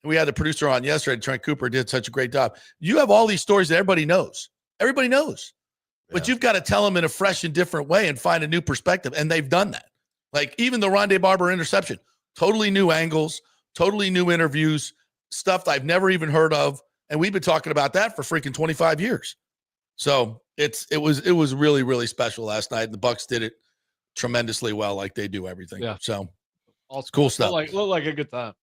we had the producer on yesterday, Trent Cooper, did such a great job. You have all these stories that everybody knows. Everybody knows. But you've got to tell them in a fresh and different way and find a new perspective. And they've done that. Like even the Rondé Barber interception, totally new angles, totally new interviews, stuff that I've never even heard of. And we've been talking about that for freaking 25 years. So it was really, really special last night. And the Bucs did it tremendously well, like they do everything. Yeah. So it's cool stuff. Look like a good time.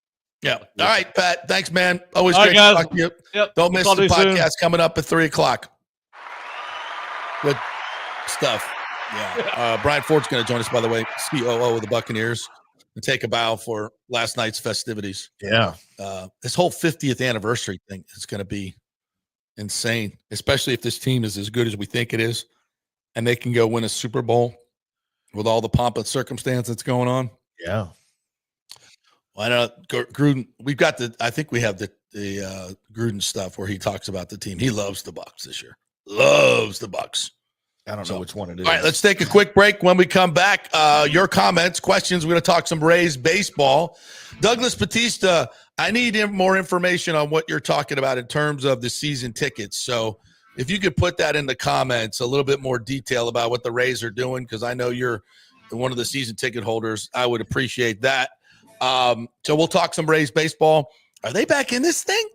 Yeah. All right, Pat. Thanks, man. Always great to talk to you. Yep. Don't miss the podcast coming up at 3:00. Good stuff. Yeah. Brian Ford's going to join us, by the way, COO of the Buccaneers, and take a bow for last night's festivities. Yeah. This whole 50th anniversary thing is going to be insane, especially if this team is as good as we think it is, and they can go win a Super Bowl with all the pomp and circumstance that's going on. Yeah. Why not Gruden? We've got I think we have the Gruden stuff where he talks about the team. He loves the Bucs this year. Loves the Bucs. I don't know which one it is. All right, let's take a quick break. When we come back, your comments, questions. We're going to talk some Rays baseball. Douglas Batista, I need more information on what you're talking about in terms of the season tickets. So if you could put that in the comments, a little bit more detail about what the Rays are doing, because I know you're one of the season ticket holders. I would appreciate that. So we'll talk some Rays baseball. Are they back in this thing?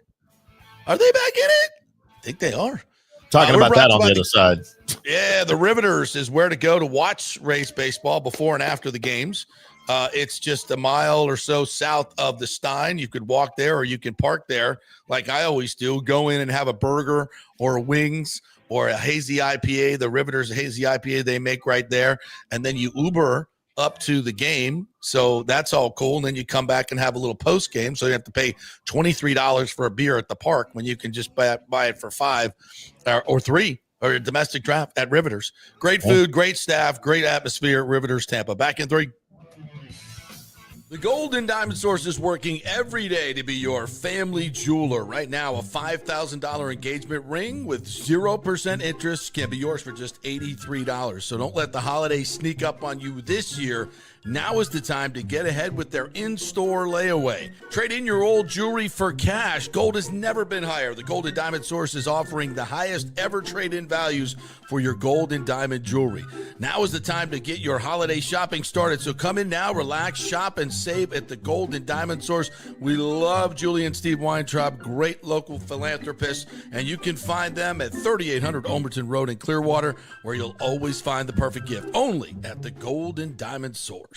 Are they back in it? I think they are. Talking about that on the other side. Yeah, the Riveters is where to go to watch Rays baseball before and after the games. It's just a mile or so south of the Stein. You could walk there or you can park there like I always do. Go in and have a burger or wings or a hazy IPA. The Riveters hazy IPA they make right there. And then you Uber up to the game. So that's all cool. And then you come back and have a little post game. So you have to pay $23 for a beer at the park when you can just buy it for $5 or $3 or a domestic draft at Riveters. Great food, great staff, great atmosphere. Riveters, Tampa. Back in 3. The Golden Diamond Source is working every day to be your family jeweler. Right now, a $5,000 engagement ring with 0% interest can be yours for just $83. So don't let the holidays sneak up on you this year. Now is the time to get ahead with their in-store layaway. Trade in your old jewelry for cash. Gold has never been higher. The Golden Diamond Source is offering the highest ever trade-in values for your gold and diamond jewelry. Now is the time to get your holiday shopping started. So come in now, relax, shop, and save at the Golden Diamond Source. We love Julie and Steve Weintraub, great local philanthropists, and you can find them at 3800 Omerton Road in Clearwater, where you'll always find the perfect gift, only at the Golden Diamond Source.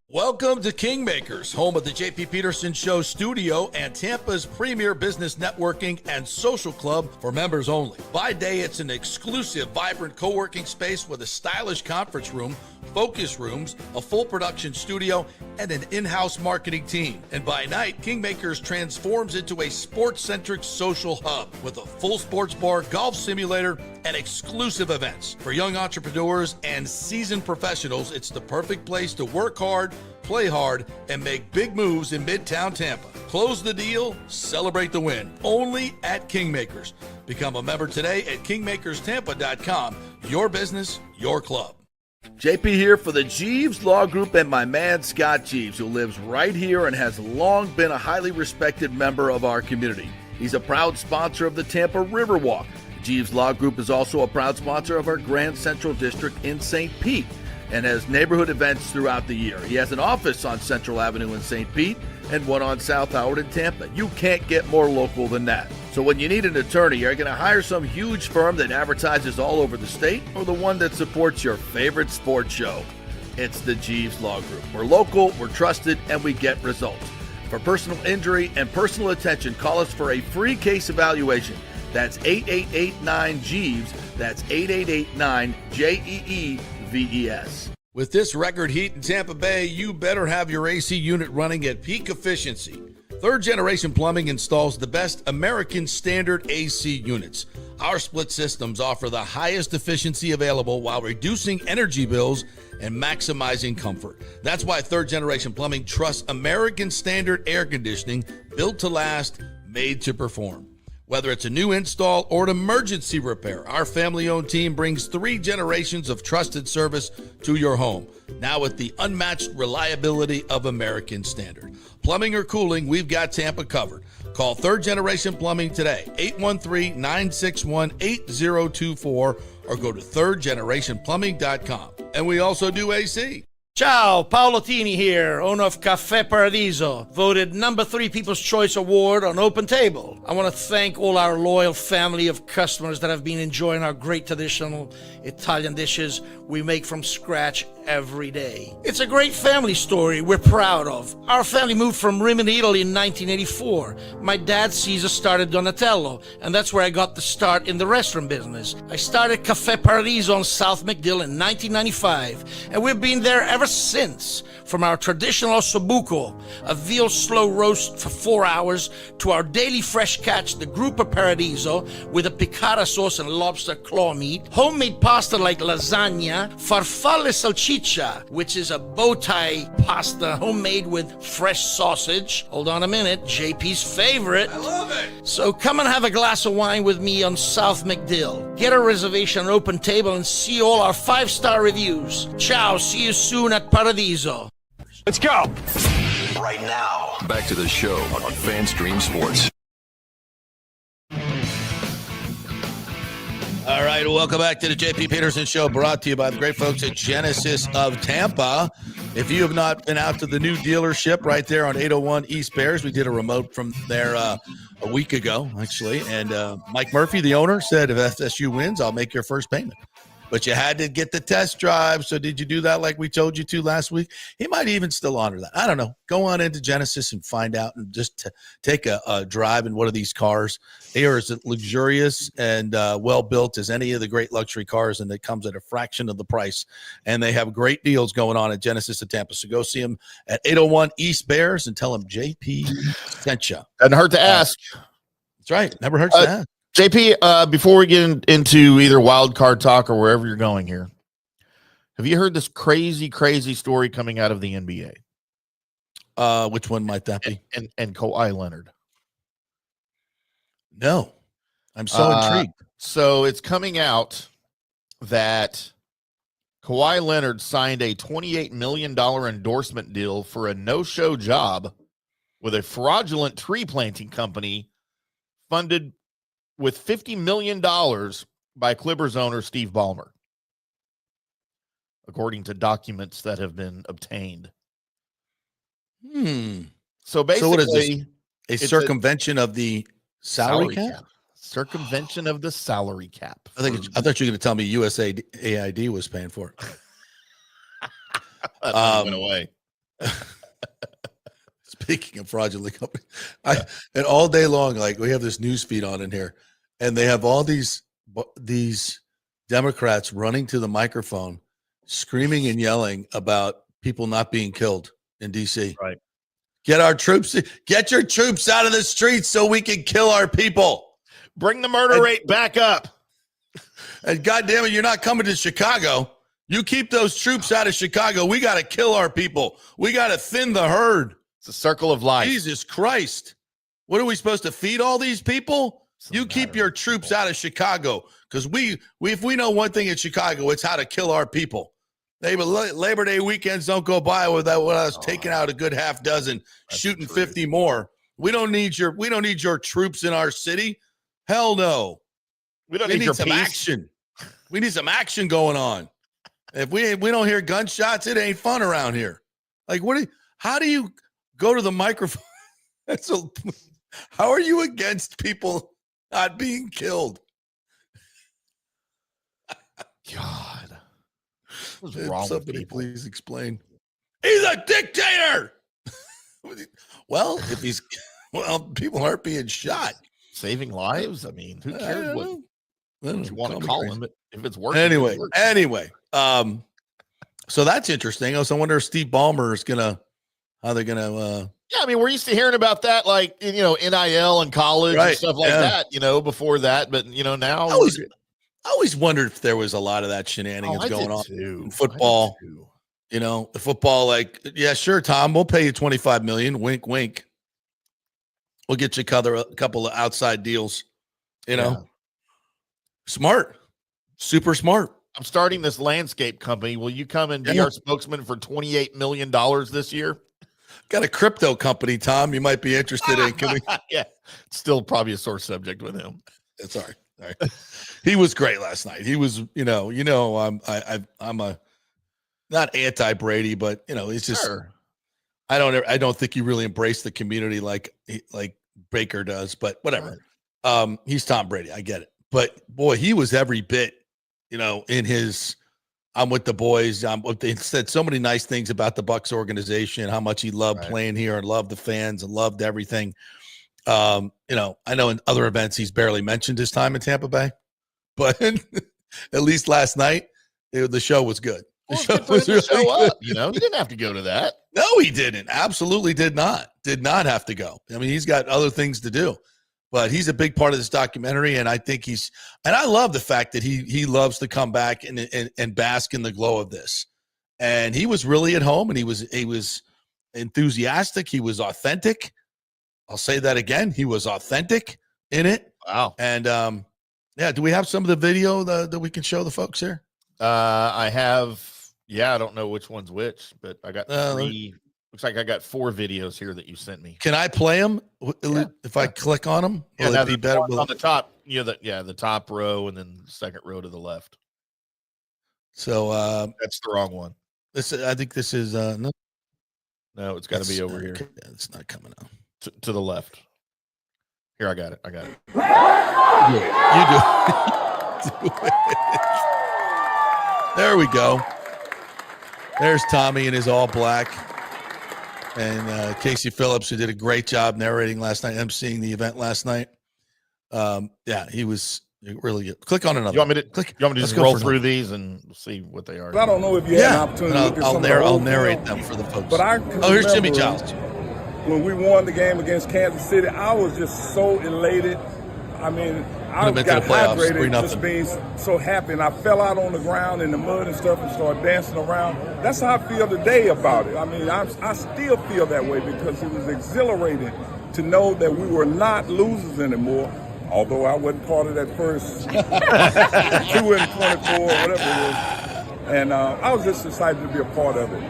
Welcome to Kingmakers, home of the JP Peterson Show studio and Tampa's premier business networking and social club for members only. By day, it's an exclusive, vibrant co-working space with a stylish conference room, focus rooms, a full production studio, and an in-house marketing team. And by night, Kingmakers transforms into a sports-centric social hub with a full sports bar, golf simulator, and exclusive events. For young entrepreneurs and seasoned professionals, it's the perfect place to work hard, play hard, and make big moves in Midtown Tampa. Close the deal, celebrate the win. Only at Kingmakers. Become a member today at kingmakerstampa.com. Your business, your club. JP here for the Jeeves Law Group and my man Scott Jeeves, who lives right here and has long been a highly respected member of our community. He's a proud sponsor of the Tampa Riverwalk. Jeeves Law Group is also a proud sponsor of our Grand Central District in St. Pete and has neighborhood events throughout the year. He has an office on Central Avenue in St. Pete and one on South Howard in Tampa. You can't get more local than that. So when you need an attorney, you're going to hire some huge firm that advertises all over the state or the one that supports your favorite sports show. It's the Jeeves Law Group. We're local, we're trusted, and we get results. For personal injury and personal attention, call us for a free case evaluation. That's 8889-JEEVES. That's 8889-JEEVES. With this record heat in Tampa Bay, you better have your AC unit running at peak efficiency. Third Generation Plumbing installs the best American standard AC units. Our split systems offer the highest efficiency available while reducing energy bills and maximizing comfort. That's why Third Generation Plumbing trusts American standard air conditioning, built to last, made to perform. Whether it's a new install or an emergency repair, our family-owned team brings 3 generations of trusted service to your home, now with the unmatched reliability of American standard. Plumbing or cooling, we've got Tampa covered. Call Third Generation Plumbing today, 813-961-8024, or go to thirdgenerationplumbing.com. And we also do AC. Ciao, Paolo Tini here, owner of Caffè Paradiso, voted number 3 People's Choice Award on Open Table. I want to thank all our loyal family of customers that have been enjoying our great traditional Italian dishes we make from scratch every day. It's a great family story we're proud of. Our family moved from Rimini, Italy in 1984. My dad, Caesar, started Donatello, and that's where I got the start in the restaurant business. I started Caffè Paradiso on South McDill in 1995, and we've been there ever since. From our traditional ossobuco, a veal slow roast for 4 hours, to our daily fresh catch, the Gruppo Paradiso, with a piccata sauce and lobster claw meat, homemade pasta like lasagna, farfalle salchicha, which is a bow tie pasta homemade with fresh sausage. Hold on a minute, JP's favorite. I love it. So come and have a glass of wine with me on South McDill. Get a reservation on Open Table and see all our 5-star reviews. Ciao, see you soon at Paradiso. Let's go. Right now. Back to the show on FanStream Sports. All right, welcome back to the JP Peterson Show, brought to you by the great folks at Genesis of Tampa. If you have not been out to the new dealership right there on 801 East Bears, we did a remote from there a week ago, actually. And Mike Murphy, the owner, said if FSU wins, I'll make your first payment. But you had to get the test drive. So did you do that like we told you to last week? He might even still honor that. I don't know. Go on into Genesis and find out, and just take a drive in one of these cars. They are as luxurious and well-built as any of the great luxury cars, and it comes at a fraction of the price. And they have great deals going on at Genesis of Tampa. So go see them at 801 East Bears and tell them JP sent you. Doesn't hurt to ask. That's right. Never hurts to ask. JP, before we get into either wild card talk or wherever you're going here, have you heard this crazy story coming out of the NBA? Which one might that be? And Kawhi Leonard. No, I'm so intrigued. So it's coming out that Kawhi Leonard signed a $28 million endorsement deal for a no-show job with a fraudulent tree planting company funded with $50 million by Clippers owner Steve Ballmer, according to documents that have been obtained. So basically, what is this? A circumvention of the salary cap? Circumvention of the salary cap. I thought you were going to tell me USAID was paying for it. That went away. Speaking of fraudulent companies, and all day long, like, we have this news feed on in here, and they have all these Democrats running to the microphone, screaming and yelling about people not being killed in DC. Right. Get your troops out of the streets so we can kill our people. Bring the murder rate back up. And goddamn it, you're not coming to Chicago. You keep those troops out of Chicago. We got to kill our people. We got to thin the herd. It's a circle of life. Jesus Christ. What are we supposed to feed all these people? You keep your troops out of Chicago, because if we know one thing in Chicago, it's how to kill our people. Labor Day weekends don't go by without us taking out a good half dozen, shooting 50 more. We don't need your troops in our city. Hell no. We need your some action. We need some action going on. If we don't hear gunshots, it ain't fun around here. Like, how do you go to the microphone? How are you against people not being killed? God. What's wrong Somebody with people? Please explain. He's a dictator. Well, people aren't being shot. Saving lives? I mean, who cares what you want to call him? But if it's working. Anyway. So that's interesting. So I wonder if Steve Ballmer is how they're gonna. Yeah, I mean, we're used to hearing about that, like NIL and college and stuff like that. Before that, but now I always wondered if there was a lot of that shenanigans going on in football. The football, like, yeah, sure, Tom, we'll pay you $25 million. Wink, wink. We'll get you a couple of outside deals. Smart, super smart. I'm starting this landscape company. Will you come and be our spokesman for $28 million this year? Got a crypto company, Tom. You might be interested in. Can we? Yeah, still probably a sore subject with him. It's all right. He was great last night. He was, I'm a not anti Brady, but he's just. Sure. I don't think he really embraced the community like Baker does. But whatever. Right. He's Tom Brady. I get it. But boy, he was every bit, in his. I'm with the boys. They said so many nice things about the Bucs organization, how much he loved playing here and loved the fans and loved everything. I know in other events he's barely mentioned his time in Tampa Bay, but at least last night the show was good. The show was really good. He didn't have to go to that. No, he didn't. Absolutely did not. Did not have to go. I mean, he's got other things to do. But he's a big part of this documentary, and I think I love the fact that he loves to come back and bask in the glow of this. And he was really at home, and he was enthusiastic. He was authentic. I'll say that again. He was authentic in it. Wow. And do we have some of the video that we can show the folks here? I have. Yeah, I don't know which one's which, but I got 3. Looks like I got 4 videos here that you sent me. Can I play them if I click on them? Yeah, that'd be better on the top. The top row and then the second row to the left. So that's the wrong one. I think this is no, it's got to be over here. It's not coming out to the left. Here, I got it. You do it. There we go. There's Tommy in his all black. And Casey Phillips, who did a great job narrating last night, emceeing the event last night. He was really good. Click on another. You want me to just roll through these and see what they are? I don't know if you had an opportunity to I'll narrate them for the folks. But here's Jimmy Giles. When we won the game against Kansas City, I was just so elated. I mean, I got hydrated just being so happy, and I fell out on the ground in the mud and stuff and started dancing around. That's how I feel today about it. I mean, I still feel that way because it was exhilarating to know that we were not losers anymore, although I wasn't part of that first 2 and 24 or whatever it was. And I was just excited to be a part of it.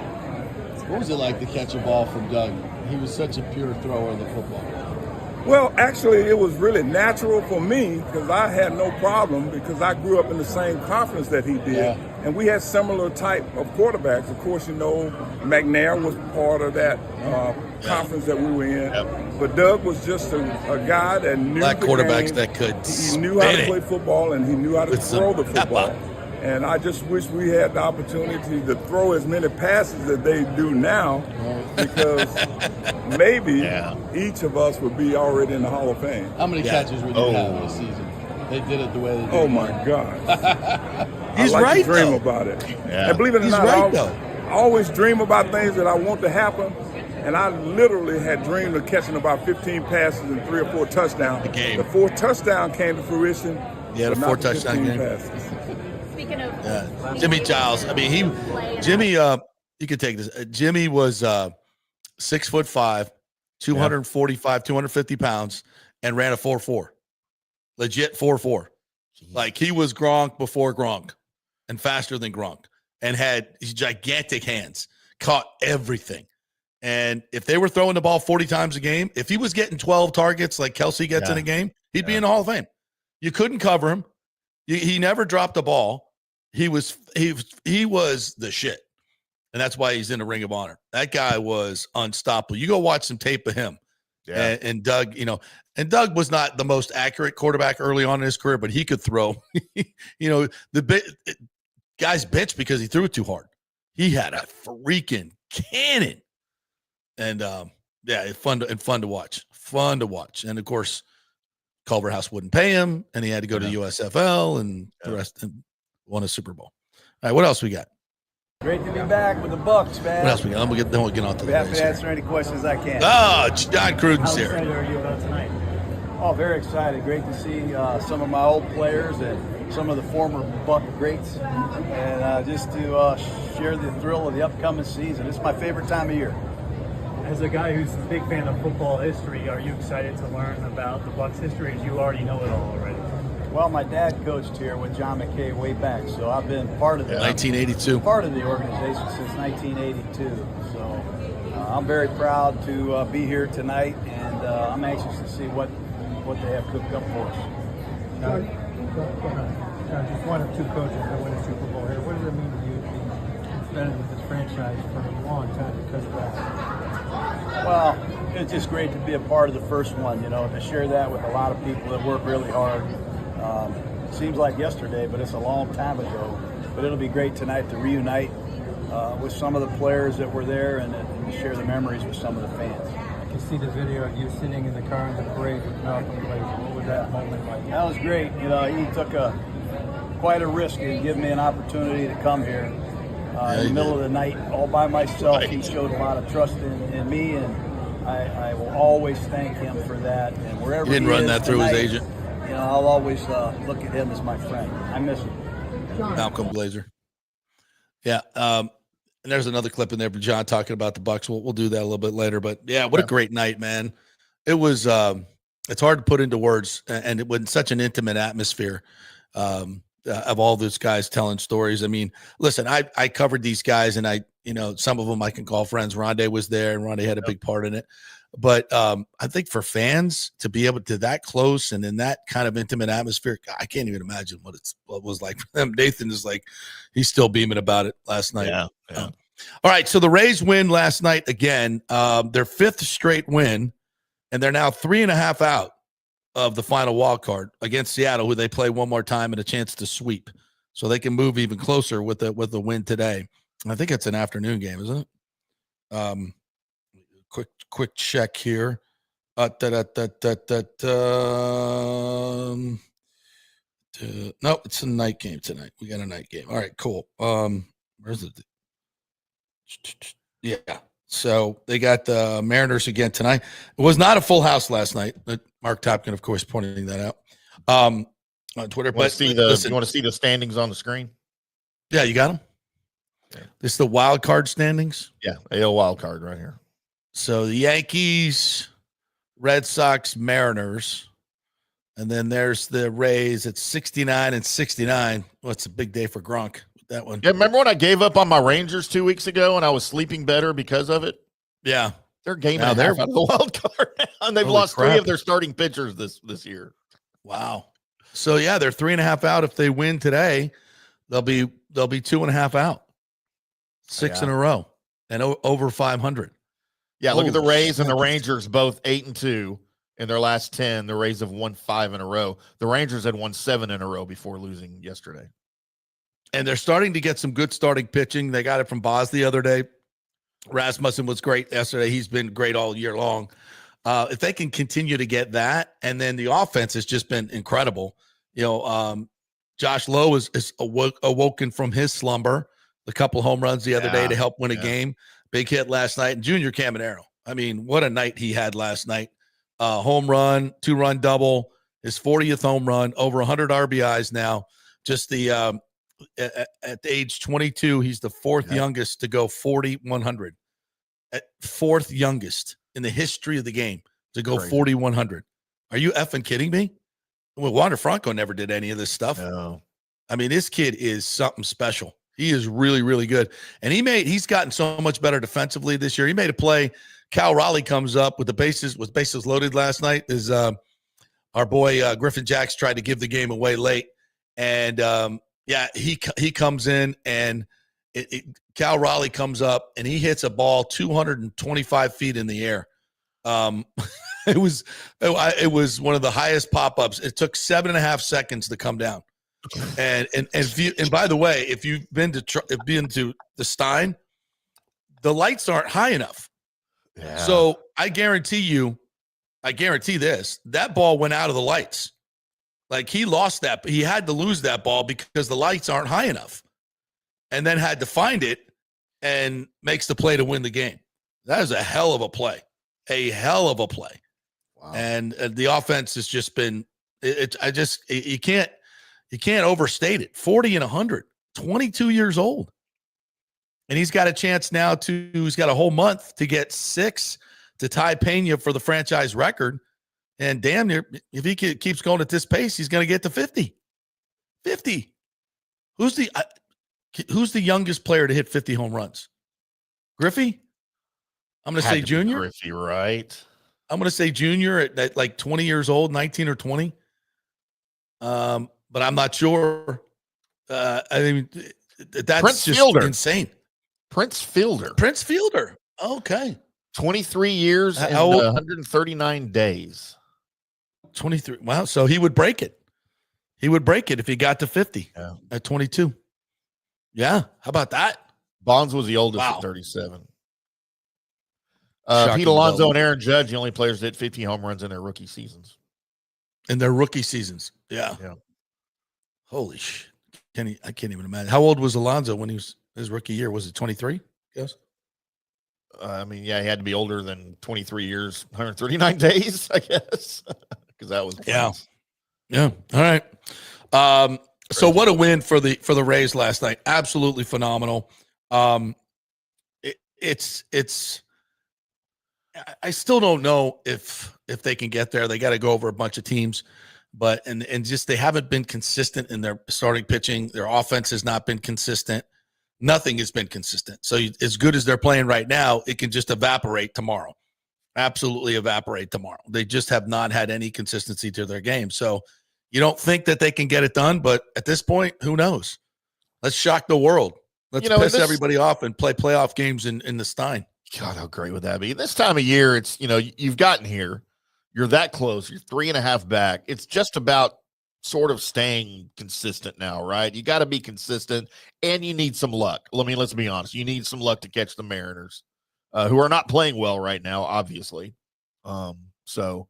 What was it like to catch a ball from Doug? He was such a pure thrower of the football. Well, actually, it was really natural for me because I had no problem because I grew up in the same conference that he did. Yeah. And we had similar type of quarterbacks. Of course, McNair was part of that conference that we were in. Yep. But Doug was just a guy that knew black the quarterbacks game. That could He knew how to play football, and he knew how to throw the football. And I just wish we had the opportunity to throw as many passes as they do now, because maybe each of us would be already in the Hall of Fame. How many catches would you have this season? They did it the way they did. Oh, my God. He's I like right, to dream though. about it. Yeah. And believe it or He's not, right, I always dream about things that I want to happen. And I literally had dreamed of catching about 15 passes and 3 or 4 touchdowns. The game. The 4th touchdown came to fruition. Yeah, the 4 touchdown game. Passes. Speaking of Jimmy Giles. I mean, you could take this. Jimmy was 6'5", 245, 250 pounds, and ran a 4.4. Legit 4.4. Like, he was Gronk before Gronk and faster than Gronk and had these gigantic hands, caught everything. And if they were throwing the ball 40 times a game, if he was getting 12 targets like Kelsey gets in a game, he'd be in the Hall of Fame. You couldn't cover him. He never dropped the ball. He was the shit. And that's why he's in the Ring of Honor. That guy was unstoppable. You go watch some tape of him. Yeah. And Doug, and Doug was not the most accurate quarterback early on in his career, but he could throw. Guys benched because he threw it too hard. He had a freaking cannon. And it's fun to watch. Fun to watch. And of course, Culverhouse wouldn't pay him, and he had to go to the USFL and the rest, and won a Super Bowl. All right, what else we got? Great to be back with the Bucs, man. What else we got? Then we'll get on to the happy to answer any questions I can. John Cruden's here. How excited are you about tonight? Oh, very excited. Great to see some of my old players and some of the former Buck greats, and just to share the thrill of the upcoming season. It's my favorite time of year. As a guy who's a big fan of football history, are you excited to learn about the Bucs history? As you already know it all already. Well, my dad coached here with John McKay way back, so I've been part of the 1982. Part of the organization since 1982. So I'm very proud to be here tonight, and I'm anxious to see what they have cooked up for us. John, just one of two coaches that win a Super Bowl here. What does it mean to you being embedded with this franchise for a long time because of that? Well, it's just great to be a part of the first one, to share that with a lot of people that work really hard. Seems like yesterday, but it's a long time ago. But it'll be great tonight to reunite with some of the players that were there and to share the memories with some of the fans. I can see the video of you sitting in the car in the parade with Malcolm Glazer. What was that moment like? That was great. He took quite a risk in giving me an opportunity to come here in the middle of the night all by myself. Right. He showed a lot of trust in me, and I will always thank him for that. And wherever he didn't run that through his agent. I'll always look at him as my friend. I miss him. Malcolm Glazer. Yeah. And there's another clip in there for John talking about the Bucs. We'll do that a little bit later. But yeah, what a great night, man. It was. It's hard to put into words, and it was such an intimate atmosphere of all those guys telling stories. I mean, listen, I covered these guys, and some of them I can call friends. Rondé was there, and Rondé had a big part in it. But I think for fans to be able to that close and in that kind of intimate atmosphere, I can't even imagine what it was like for them. Nathan is like, he's still beaming about it last night. Yeah. All right. So the Rays win last night again, their fifth straight win, and they're now 3.5 out of the final wild card against Seattle, who they play one more time and a chance to sweep. So they can move even closer with the win today. I think it's an afternoon game, isn't it? Quick check here. No, it's a night game tonight. We got a night game. All right, cool. Where's it? Yeah. So they got the Mariners again tonight. It was not a full house last night. Mark Topkin, of course, pointing that out on Twitter. You want to see the standings on the screen? Yeah, you got them. Okay. This is the wild card standings. Yeah, AL wild card right here. So the Yankees, Red Sox, Mariners, and then there's the Rays at 69 and 69. Well, it's a big day for Gronk with that one. Yeah, remember when I gave up on my Rangers 2 weeks ago and I was sleeping better because of it? Yeah. They're game out of the wild card now, and they've lost 3 of their starting pitchers this year. Wow. So yeah, they're 3.5 out. If they win today, they'll be 2.5 out. 6 in a row and over 500. Yeah, look at the Rays and the Rangers, both 8-2 in their last 10. The Rays have won 5 in a row. The Rangers had won 7 in a row before losing yesterday. And they're starting to get some good starting pitching. They got it from Boz the other day. Rasmussen was great yesterday. He's been great all year long. If they can continue to get that, and then the offense has just been incredible. Josh Lowe is awoken from his slumber. A couple home runs the other day to help win a game. Big hit last night. And Junior Caminero, I mean, what a night he had last night. Home run, 2-run double, his 40th home run, over 100 RBIs now. Just at age 22, he's the fourth youngest to go 40-100. Fourth youngest in the history of the game to go 40-100. Are you effing kidding me? Well, Wander Franco never did any of this stuff. No. I mean, this kid is something special. He is really, really good. And he's gotten so much better defensively this year. He made a play. Cal Raleigh comes up with bases loaded last night. Our boy Griffin Jacks tried to give the game away late. And he comes in, and Cal Raleigh comes up and he hits a ball 225 feet in the air. It was one of the highest pop-ups. It took 7.5 seconds to come down. And by the way, if you've been to the Stein, the lights aren't high enough. Yeah. So I guarantee this, that ball went out of the lights. Like he lost that. He had to lose that ball because the lights aren't high enough, and then had to find it and makes the play to win the game. That is a hell of a play. A hell of a play. Wow. And the offense has just been you can't overstate it. 40 and 100, 22 years old. And he's got a chance now he's got a whole month to get 6 to tie Pena for the franchise record. And damn near, if he keeps going at this pace, he's going to get to 50. 50. Who's the youngest player to hit 50 home runs? Griffey? I'm going to say Junior. Griffey, right? I'm going to say Junior at like 20 years old, 19 or 20. But I'm not sure. I mean, that's Prince just Fielder. Insane. Prince Fielder. Okay. 23 years and 139 days. 23. Wow. So he would break it. He would break it if he got to 50 at 22. Yeah. How about that? Bonds was the oldest at 37. Pete Alonso and Aaron Judge, the only players that hit 50 home runs in their rookie seasons. Yeah. Holy shit. I can't even imagine. How old was Alonso when he was his rookie year? Was it 23? Yes. I mean, yeah, he had to be older than 23 years, 139 days, I guess, because that was Yeah. All right. So what a win for the Rays last night. Absolutely phenomenal. It's I still don't know if they can get there. They got to go over a bunch of teams, but and just they haven't been consistent in their starting pitching. Their offense has not been consistent. Nothing has been consistent. So as good as they're playing right now, it can just evaporate tomorrow. Absolutely evaporate tomorrow. They just have not had any consistency to their game. So you don't think that they can get it done, but at this point, who knows? Let's shock the world. Let's piss everybody off and play playoff games in the Stein. God, how great would that be? This time of year, it's, you've gotten here. You're that close. You're 3.5 back. It's just about sort of staying consistent now, right? You got to be consistent, and you need some luck. I mean, let's be honest. You need some luck to catch the Mariners, who are not playing well right now, obviously. So,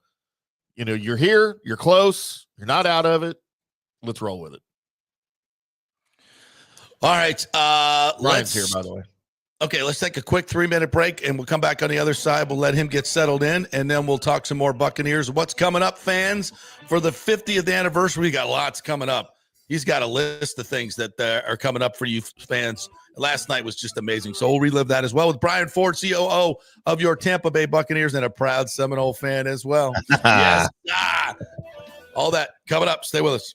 you're here. You're close. You're not out of it. Let's roll with it. All right. Ryan's here, by the way. Okay, let's take a quick 3-minute break, and we'll come back on the other side. We'll let him get settled in, and then we'll talk some more Buccaneers. What's coming up, fans, for the 50th anniversary? We got lots coming up. He's got a list of things that are coming up for you fans. Last night was just amazing, so we'll relive that as well with Brian Ford, COO of your Tampa Bay Buccaneers and a proud Seminole fan as well. Yes. All that coming up. Stay with us.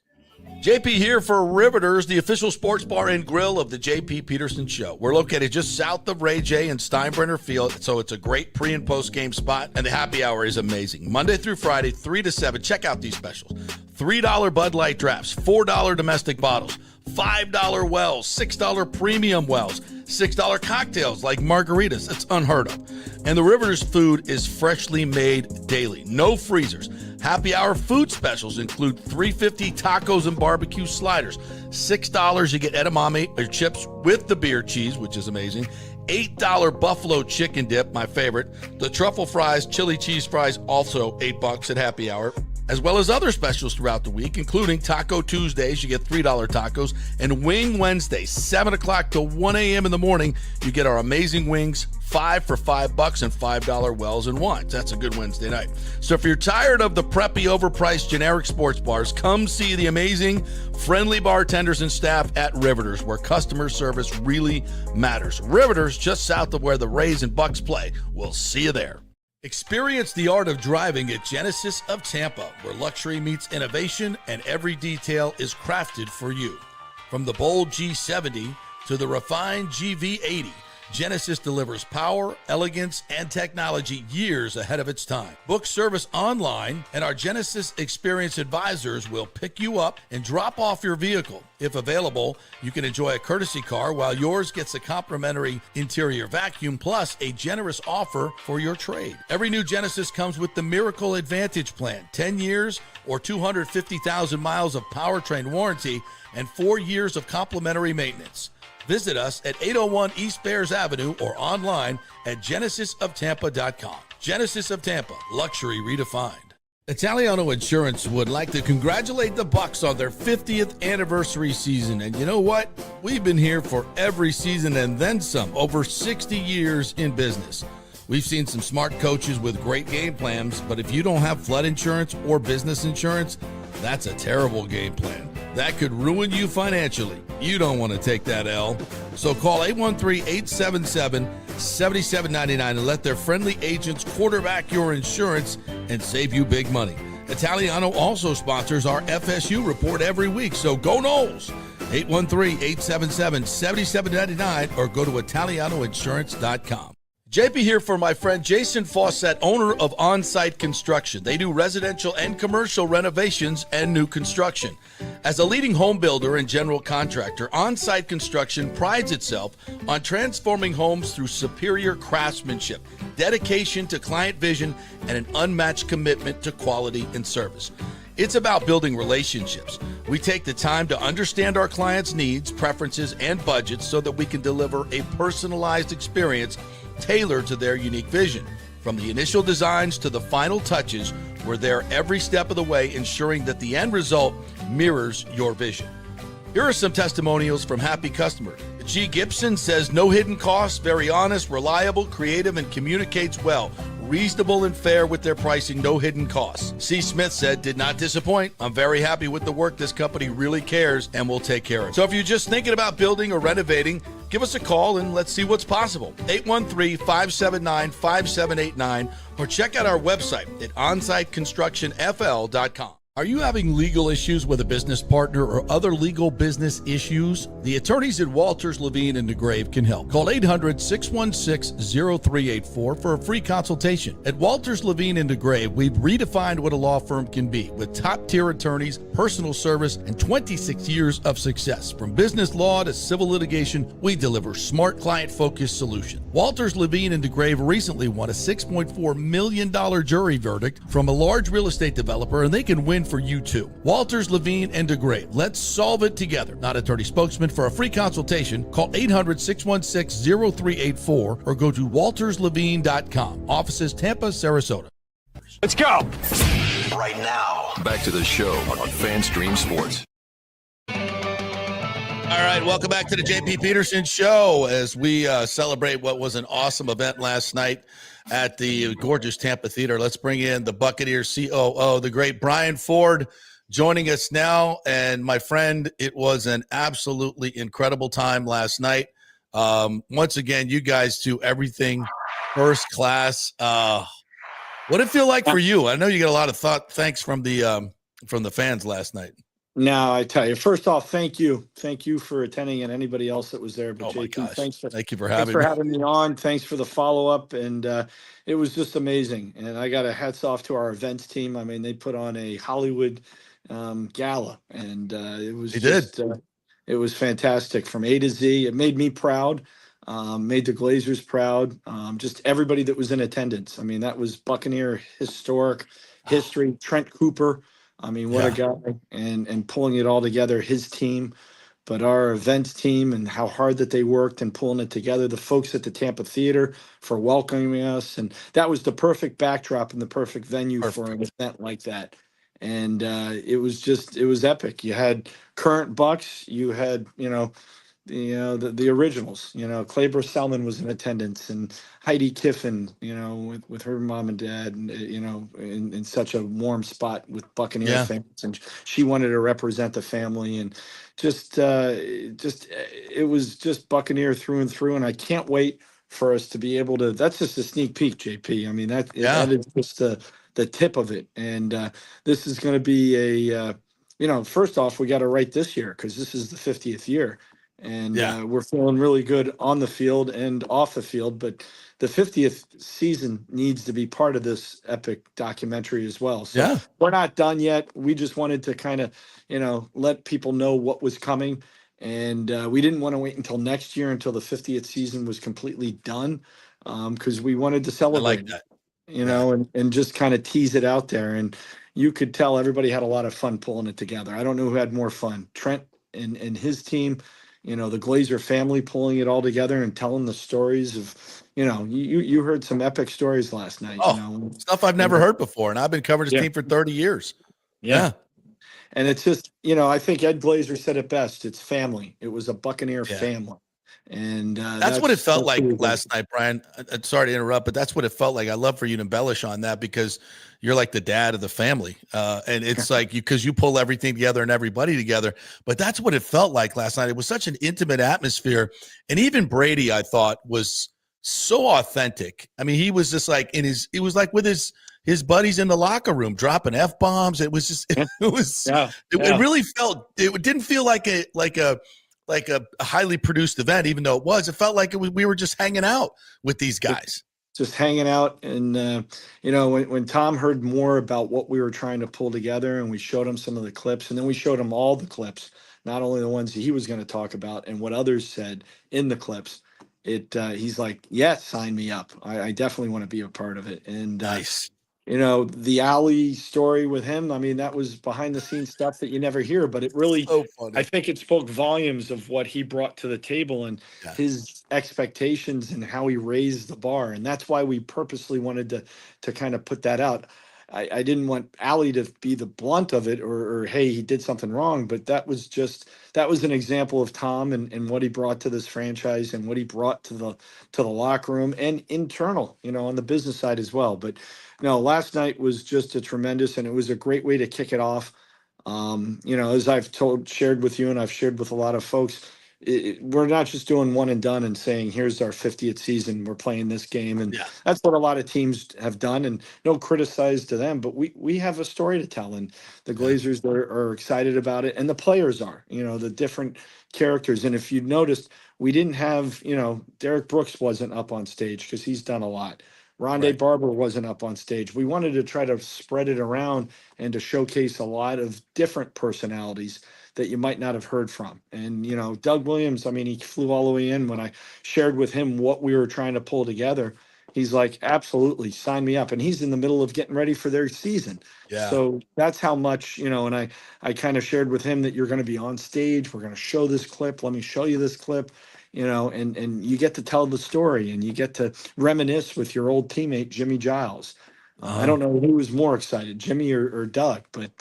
JP here for Riveters, the official sports bar and grill of the JP Peterson Show. We're located just south of Ray J and Steinbrenner Field, so it's a great pre- and post-game spot, and the happy hour is amazing. Monday through Friday, 3 to 7. Check out these specials. $3 Bud Light drafts, $4 domestic bottles, $5 wells, $6 premium wells, $6 cocktails like margaritas. That's unheard of. And the Riveters food is freshly made daily. No freezers. Happy hour food specials include $3.50 tacos and barbecue sliders. $6 you get edamame or chips with the beer cheese, which is amazing. $8 buffalo chicken dip, my favorite. The truffle fries, chili cheese fries, also $8 at happy hour. As well as other specials throughout the week, including Taco Tuesdays, you get $3 tacos, and Wing Wednesdays, 7 o'clock to 1 a.m. in the morning, you get our amazing wings, 5 for $5 and $5 wells and wines. That's a good Wednesday night. So if you're tired of the preppy, overpriced, generic sports bars, come see the amazing, friendly bartenders and staff at Riveters, where customer service really matters. Riveters, just south of where the Rays and Bucs play. We'll see you there. Experience the art of driving at Genesis of Tampa, where luxury meets innovation and every detail is crafted for you. From the bold G70 to the refined GV80, Genesis delivers power, elegance, and technology years ahead of its time. Book service online, and our Genesis Experience advisors will pick you up and drop off your vehicle. If available, you can enjoy a courtesy car while yours gets a complimentary interior vacuum plus a generous offer for your trade. Every new Genesis comes with the Miracle Advantage Plan, 10 years or 250,000 miles of powertrain warranty and 4 years of complimentary maintenance. Visit us at 801 East Bears Avenue or online at genesisoftampa.com. Genesis of Tampa, luxury redefined. Italiano Insurance would like to congratulate the Bucs on their 50th anniversary season. And you know what? We've been here for every season and then some, over 60 years in business. We've seen some smart coaches with great game plans, but if you don't have flood insurance or business insurance, that's a terrible game plan. That could ruin you financially. You don't want to take that L. So call 813-877-7799 and let their friendly agents quarterback your insurance and save you big money. Italiano also sponsors our FSU report every week, so go Noles. 813-877-7799 or go to italianoinsurance.com. JP here for my friend Jason Fawcett, owner of On-Site Construction. They do residential and commercial renovations and new construction. As a leading home builder and general contractor, On-Site Construction prides itself on transforming homes through superior craftsmanship, dedication to client vision, and an unmatched commitment to quality and service. It's about building relationships. We take the time to understand our clients' needs, preferences, and budgets so that we can deliver a personalized experience tailored to their unique vision. From the initial designs to the final touches, we're there every step of the way, ensuring that the end result mirrors your vision. Here are some testimonials from happy customers. G. Gibson says, no hidden costs, very honest, reliable, creative, and communicates well. Reasonable and fair with their pricing, no hidden costs. C. Smith said, did not disappoint. I'm very happy with the work. This company really cares and will take care of it. So if you're just thinking about building or renovating, give us a call and let's see what's possible. 813-579-5789 or check out our website at onsiteconstructionfl.com. Are you having legal issues with a business partner or other legal business issues? The attorneys at Walters, Levine & DeGrave can help. Call 800-616-0384 for a free consultation. At Walters, Levine & DeGrave, we've redefined what a law firm can be with top-tier attorneys, personal service, and 26 years of success. From business law to civil litigation, we deliver smart, client-focused solutions. Walters, Levine & DeGrave recently won a $6.4 million jury verdict from a large real estate developer, and they can win for you too. Walters, Levine & DeGrave. Let's solve it together. Not attorney spokesman. For a free consultation, call 800-616-0384 or go to walterslevine.com. Offices Tampa, Sarasota. Let's go. Right now. Back to the show on FanStream Sports. All right, welcome back to the JP Peterson Show as we celebrate what was an awesome event last night at the gorgeous Tampa Theater. Let's bring in the Buccaneers COO, the great Brian Ford, joining us now. And my friend, it was an absolutely incredible time last night. Once again, you guys do everything first class. What did it feel like for you? I know you got a lot of thanks from the fans last night. No, I tell you, first off, thank you for attending and anybody else that was there. But JP, thank you for having me on. Thanks for the follow-up. And it was just amazing. And I got a hats off to our events team. I mean, they put on a Hollywood gala, and it was fantastic from A to Z. It made me proud, made the Glazers proud, just everybody that was in attendance. I mean, that was Buccaneer historic history. Trent Cooper, I mean, what a guy, and pulling it all together, his team, but our events team and how hard that they worked and pulling it together, the folks at the Tampa Theater for welcoming us. And that was the perfect backdrop and the perfect venue for an event like that. And it was epic. You had current Bucs, you had, the originals, Claiborne Selman was in attendance, and Heidi Kiffin, with her mom and dad, and, in such a warm spot with Buccaneer fans, and she wanted to represent the family, and it was just Buccaneer through and through. And I can't wait for us to be able to, that's just a sneak peek, JP. I mean, that is just the tip of it. And this is going to be first off, we got to write this year because this is the 50th year. And we're feeling really good on the field and off the field. But the 50th season needs to be part of this epic documentary as well. So we're not done yet. We just wanted to kind of, let people know what was coming. And we didn't want to wait until next year, until the 50th season was completely done, because we wanted to celebrate, and just kind of tease it out there. And you could tell everybody had a lot of fun pulling it together. I don't know who had more fun, Trent and his team, the Glazer family pulling it all together and telling the stories of, you heard some epic stories last night. Stuff I've never heard before, and I've been covering this team for 30 years. Yeah. And it's just, I think Ed Glazer said it best. It's family. It was a Buccaneer family. And that's what it felt like last night, Brian. I'm sorry to interrupt, but that's what it felt like. I love for you to embellish on that because you're like the dad of the family. And it's like because you pull everything together and everybody together. But that's what it felt like last night. It was such an intimate atmosphere. And even Brady, I thought, was so authentic. I mean, he was just like it was like with his buddies in the locker room dropping F-bombs. It was just, it really felt, it didn't feel like a highly produced event, even though it was. It felt like we were just hanging out with these guys. Just hanging out. And, when Tom heard more about what we were trying to pull together and we showed him some of the clips, and then we showed him all the clips, not only the ones that he was going to talk about and what others said in the clips, he's like, yes, sign me up. I definitely want to be a part of it. And nice. The alley story with him, I mean, that was behind the scenes stuff that you never hear, but it really, I think it spoke volumes of what he brought to the table and his expectations and how he raised the bar. And that's why we purposely wanted to kind of put that out. I didn't want Allie to be the blunt of it or, hey, he did something wrong, but that was an example of Tom and what he brought to this franchise and what he brought to the locker room and internal, on the business side as well. But no, last night was just a tremendous, and it was a great way to kick it off. As I've shared with you and I've shared with a lot of folks, we're not just doing one and done and saying, here's our 50th season, we're playing this game. And that's what a lot of teams have done, and no criticize to them, but we have a story to tell, and the Glazers are excited about it. And the players are, the different characters. And if you noticed, we didn't have, Derek Brooks wasn't up on stage because he's done a lot. Rondé Barber wasn't up on stage. We wanted to try to spread it around and to showcase a lot of different personalities that you might not have heard from. And, Doug Williams, I mean, he flew all the way in. When I shared with him what we were trying to pull together, he's like, absolutely, sign me up. And he's in the middle of getting ready for their season. Yeah. So that's how much, and I kind of shared with him that you're going to be on stage. We're going to show this clip. Let me show you this clip. And you get to tell the story and you get to reminisce with your old teammate, Jimmy Giles. I don't know who was more excited, Jimmy or Doug, but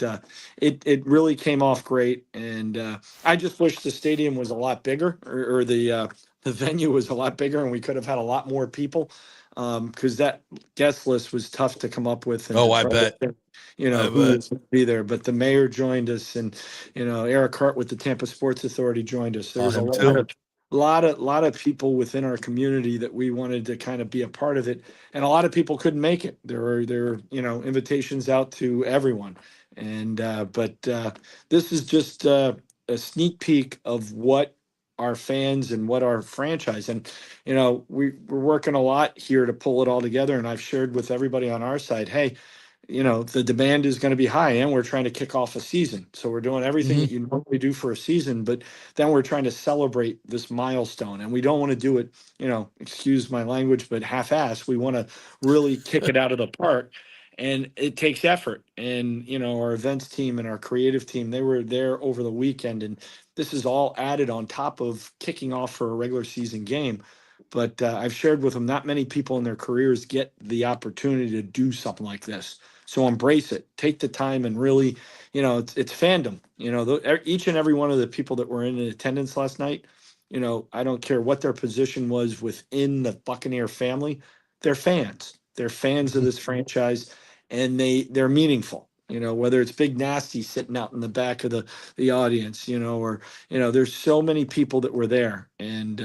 it really came off great. And I just wish the stadium was a lot bigger or the venue was a lot bigger and we could have had a lot more people because that guest list was tough to come up with. And I bet. Who was going to be there. But the mayor joined us and, Eric Hart with the Tampa Sports Authority joined us. There's a lot of people within our community that we wanted to kind of be a part of it, and a lot of people couldn't make it. There were invitations out to everyone, and but this is just a sneak peek of what our fans and what our franchise, and we're working a lot here to pull it all together. And I've shared with everybody on our side, hey, the demand is going to be high, and we're trying to kick off a season. So we're doing everything that you normally do for a season, but then we're trying to celebrate this milestone. And we don't want to do it, excuse my language, but half-ass. We want to really kick it out of the park. And it takes effort. And, our events team and our creative team, they were there over the weekend. And this is all added on top of kicking off for a regular season game. But I've shared with them, not many people in their careers get the opportunity to do something like this. So embrace it. Take the time and really, it's fandom. Each and every one of the people that were in attendance last night, I don't care what their position was within the Buccaneer family. They're fans. They're fans of this franchise, and they're meaningful. Whether it's Big Nasty sitting out in the back of the audience, or there's so many people that were there, and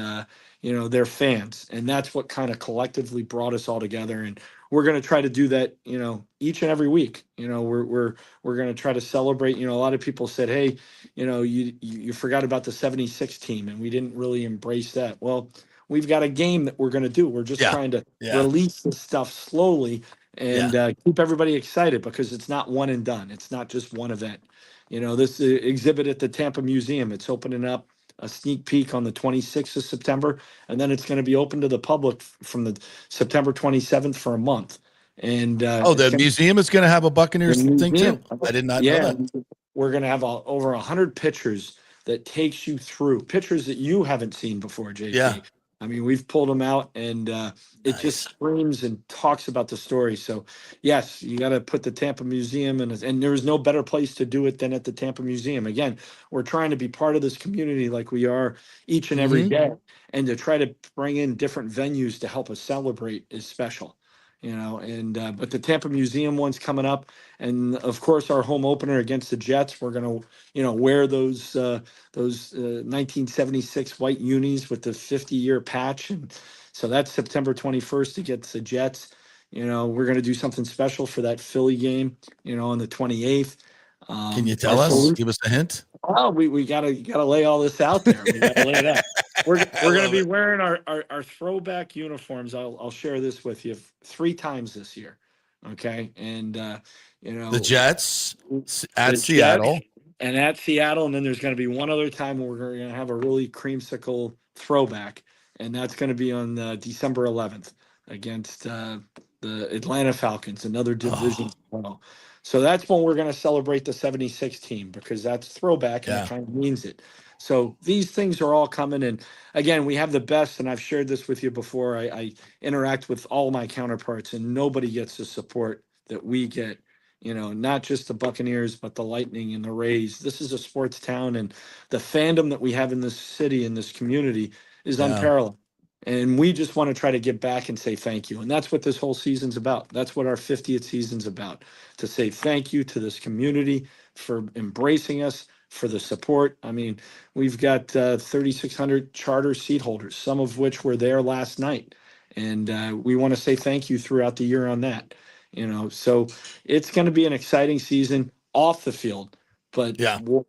they're fans, and that's what kind of collectively brought us all together. And we're going to try to do that, each and every week. We're going to try to celebrate. A lot of people said, hey, you forgot about the 76 team, and we didn't really embrace that. Well, we've got a game that we're going to do. We're just trying to release this stuff slowly and keep everybody excited, because it's not one and done. It's not just one event. This exhibit at the Tampa Museum, it's opening up a sneak peek on the 26th of September, and then it's going to be open to the public from the September 27th for a month. And the museum is going to have a Buccaneers thing too. I did not know that. We're going to have over 100 pictures that takes you through pictures that you haven't seen before, JP. I mean, we've pulled them out, and it just screams and talks about the story. So, yes, you got to put the Tampa Museum in, and there is no better place to do it than at the Tampa Museum. Again, we're trying to be part of this community like we are each and every day, and to try to bring in different venues to help us celebrate is special. And but the Tampa Museum one's coming up, and of course our home opener against the Jets. We're gonna, wear those 1976 white unis with the 50-year patch, and so that's September 21st against the Jets. We're gonna do something special for that Philly game, on the 28th. Can you tell us? Give us a hint. Oh, we gotta lay all this out there. We gotta lay it out. We're gonna be wearing our throwback uniforms. I'll share this with you 3 times this year. Okay, and the Jets at Seattle, and then there's gonna be one other time where we're gonna have a really creamsicle throwback, and that's gonna be on December 11th against the Atlanta Falcons, another division. So that's when we're going to celebrate the 76 team, because that's throwback and it kind of means it. So these things are all coming. And again, we have the best, and I've shared this with you before. I interact with all my counterparts, and nobody gets the support that we get, not just the Buccaneers, but the Lightning and the Rays. This is a sports town, and the fandom that we have in this city, in this community, is unparalleled. And we just want to try to give back and say thank you. And that's what this whole season's about. That's what our 50th season's about, to say thank you to this community for embracing us, for the support. I mean, we've got 3,600 charter seat holders, some of which were there last night. And we want to say thank you throughout the year on that. So it's going to be an exciting season off the field. But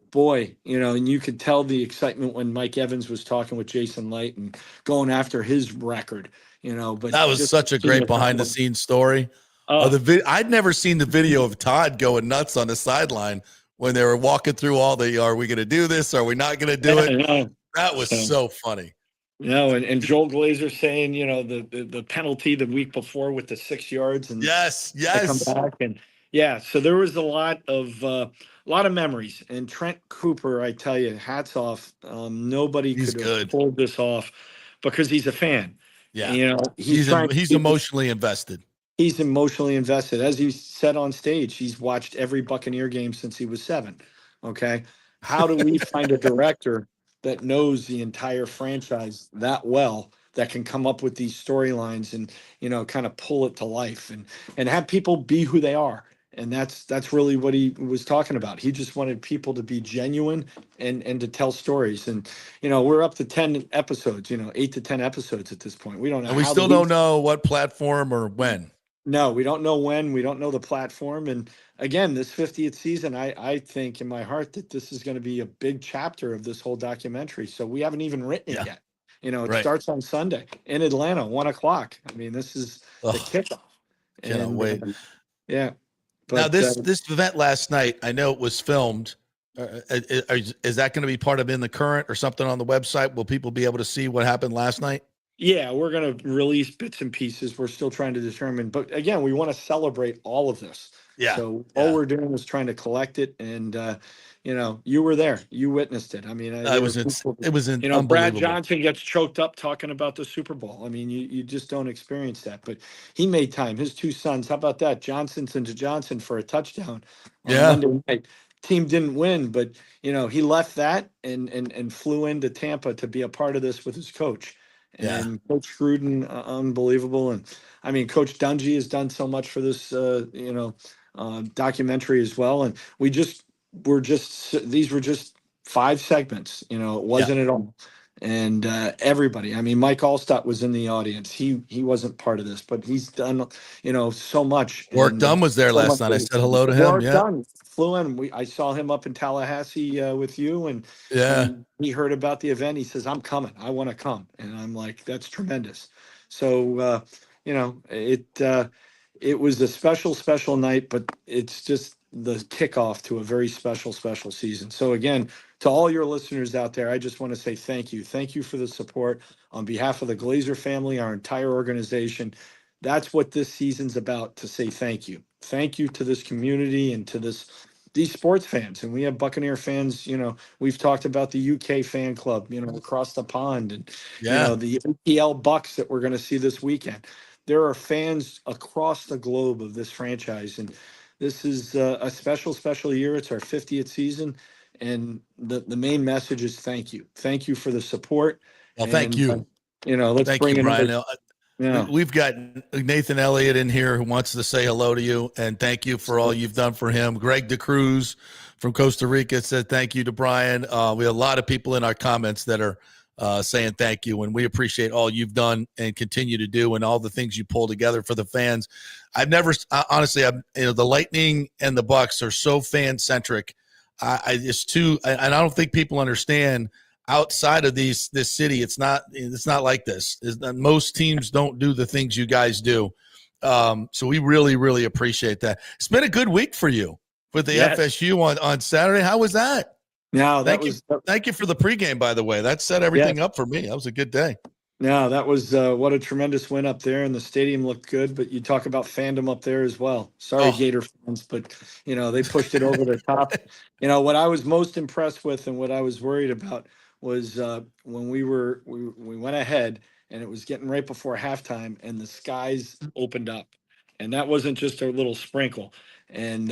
boy, and you could tell the excitement when Mike Evans was talking with Jason Light and going after his record, but that was such a great behind the scenes story. I'd never seen the video of Todd going nuts on the sideline when they were walking through all are we going to do this? Are we not going to do it? That was so funny. And Joel Glazer saying, the penalty the week before with the 6 yards, and yes, come back, and so there was a lot of memories. And Trent Cooper, I tell you, hats off. Nobody could have pulled this off, because he's a fan. Yeah, he's emotionally invested. He's emotionally invested. As he said on stage, he's watched every Buccaneer game since he was 7. Okay, how do we find a director that knows the entire franchise that well, that can come up with these storylines and, kind of pull it to life and have people be who they are? And that's really what he was talking about. He just wanted people to be genuine and to tell stories. And, we're up to 10 episodes, 8 to 10 episodes at this point. We don't know. And we still don't know what platform or when. No, we don't know when. We don't know the platform. And again, this 50th season, I think in my heart that this is going to be a big chapter of this whole documentary. So we haven't even written it yet. It starts on Sunday in Atlanta, 1:00. I mean, this is the kickoff. Cannot wait. But, now this event last night, I know it was filmed. Is that going to be part of In the Current or something on the website? Will people be able to see what happened last night? Yeah, we're going to release bits and pieces. We're still trying to determine, but again, we want to celebrate all of this. Yeah. So all we're doing is trying to collect it, and you were there, you witnessed it. I mean, it was unbelievable. Brad Johnson gets choked up talking about the Super Bowl. I mean, you just don't experience that, but he made time. His 2 sons, how about that? Johnson for a touchdown on Monday night. Team didn't win, but he left that and flew into Tampa to be a part of this with his coach. And Coach Gruden, unbelievable. And I mean, Coach Dungy has done so much for this, documentary as well. And these were just 5 segments, it wasn't at all. And everybody, I mean, Mike Allstott was in the audience. He wasn't part of this, but he's done, so much. Work Done was there last night. I said hello to him. Done flew in. I saw him up in Tallahassee with you, and he heard about the event. He says, "I'm coming. I want to come." And I'm like, "That's tremendous." So it was a special night, but it's just the kickoff to a very special season. So again, to all your listeners out there, I just want to say thank you. Thank you for the support on behalf of the Glazer family, our entire organization. That's what this season's about, to say thank you. Thank you to this community and to this these sports fans, and we have Buccaneer fans. We've talked about the UK fan club, across the pond, and the APL Bucs that we're going to see this weekend. There are fans across the globe of this franchise, and this is a special year. It's our 50th season, and the main message is thank you for the support. Well, thank you. Let's thank bring you, another. Brian. Yeah. We've got Nathan Elliott in here who wants to say hello to you and thank you for all you've done for him. Greg DeCruz from Costa Rica said thank you to Brian. We have a lot of people in our comments that are saying thank you, and we appreciate all you've done and continue to do and all the things you pull together for the fans. I've never honestly, the Lightning and the Bucs are so fan centric. And I don't think people understand. Outside of this city, it's not like this. Most teams don't do the things you guys do. So we really, really appreciate that. It's been a good week for you with the FSU on Saturday. How was that? No, thank you for the pregame, by the way. That set everything up for me. That was a good day. No, that was what a tremendous win up there, and the stadium looked good. But you talk about fandom up there as well. Sorry, Gator fans, but they pushed it over the top. What I was most impressed with and what I was worried about was when we went ahead and it was getting right before halftime and the skies opened up, and that wasn't just a little sprinkle. And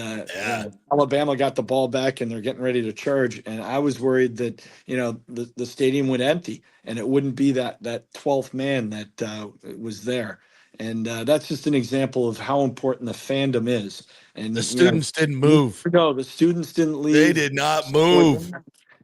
Alabama got the ball back and they're getting ready to charge, and I was worried that the stadium would empty and it wouldn't be that 12th man that was there. And that's just an example of how important the fandom is. And the students didn't move. No, the students didn't leave. They did not move.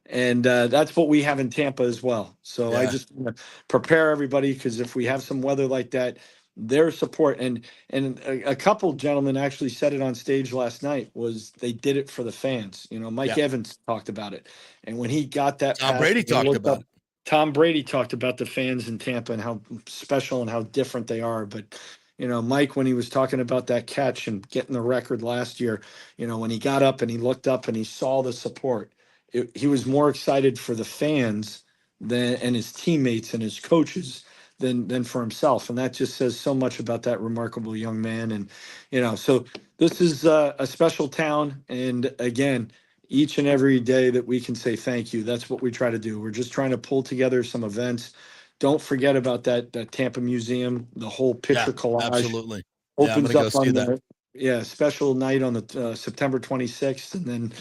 And that's what we have in Tampa as well. So I just want to prepare everybody, because if we have some weather like that, their support and a couple gentlemen actually said it on stage last night was they did it for the fans. Mike Evans talked about it, and when he got that, Tom Brady talked about it. Tom Brady talked about the fans in Tampa and how special and how different they are. But Mike, when he was talking about that catch and getting the record last year, when he got up and he looked up and he saw the support. He was more excited for the fans and his teammates and his coaches than for himself. And that just says so much about that remarkable young man. And, so this is a special town. And again, each and every day that we can say thank you, that's what we try to do. We're just trying to pull together some events. Don't forget about that Tampa Museum, the whole picture collage. Absolutely. Opens up on that. Special night on the September 26th, and then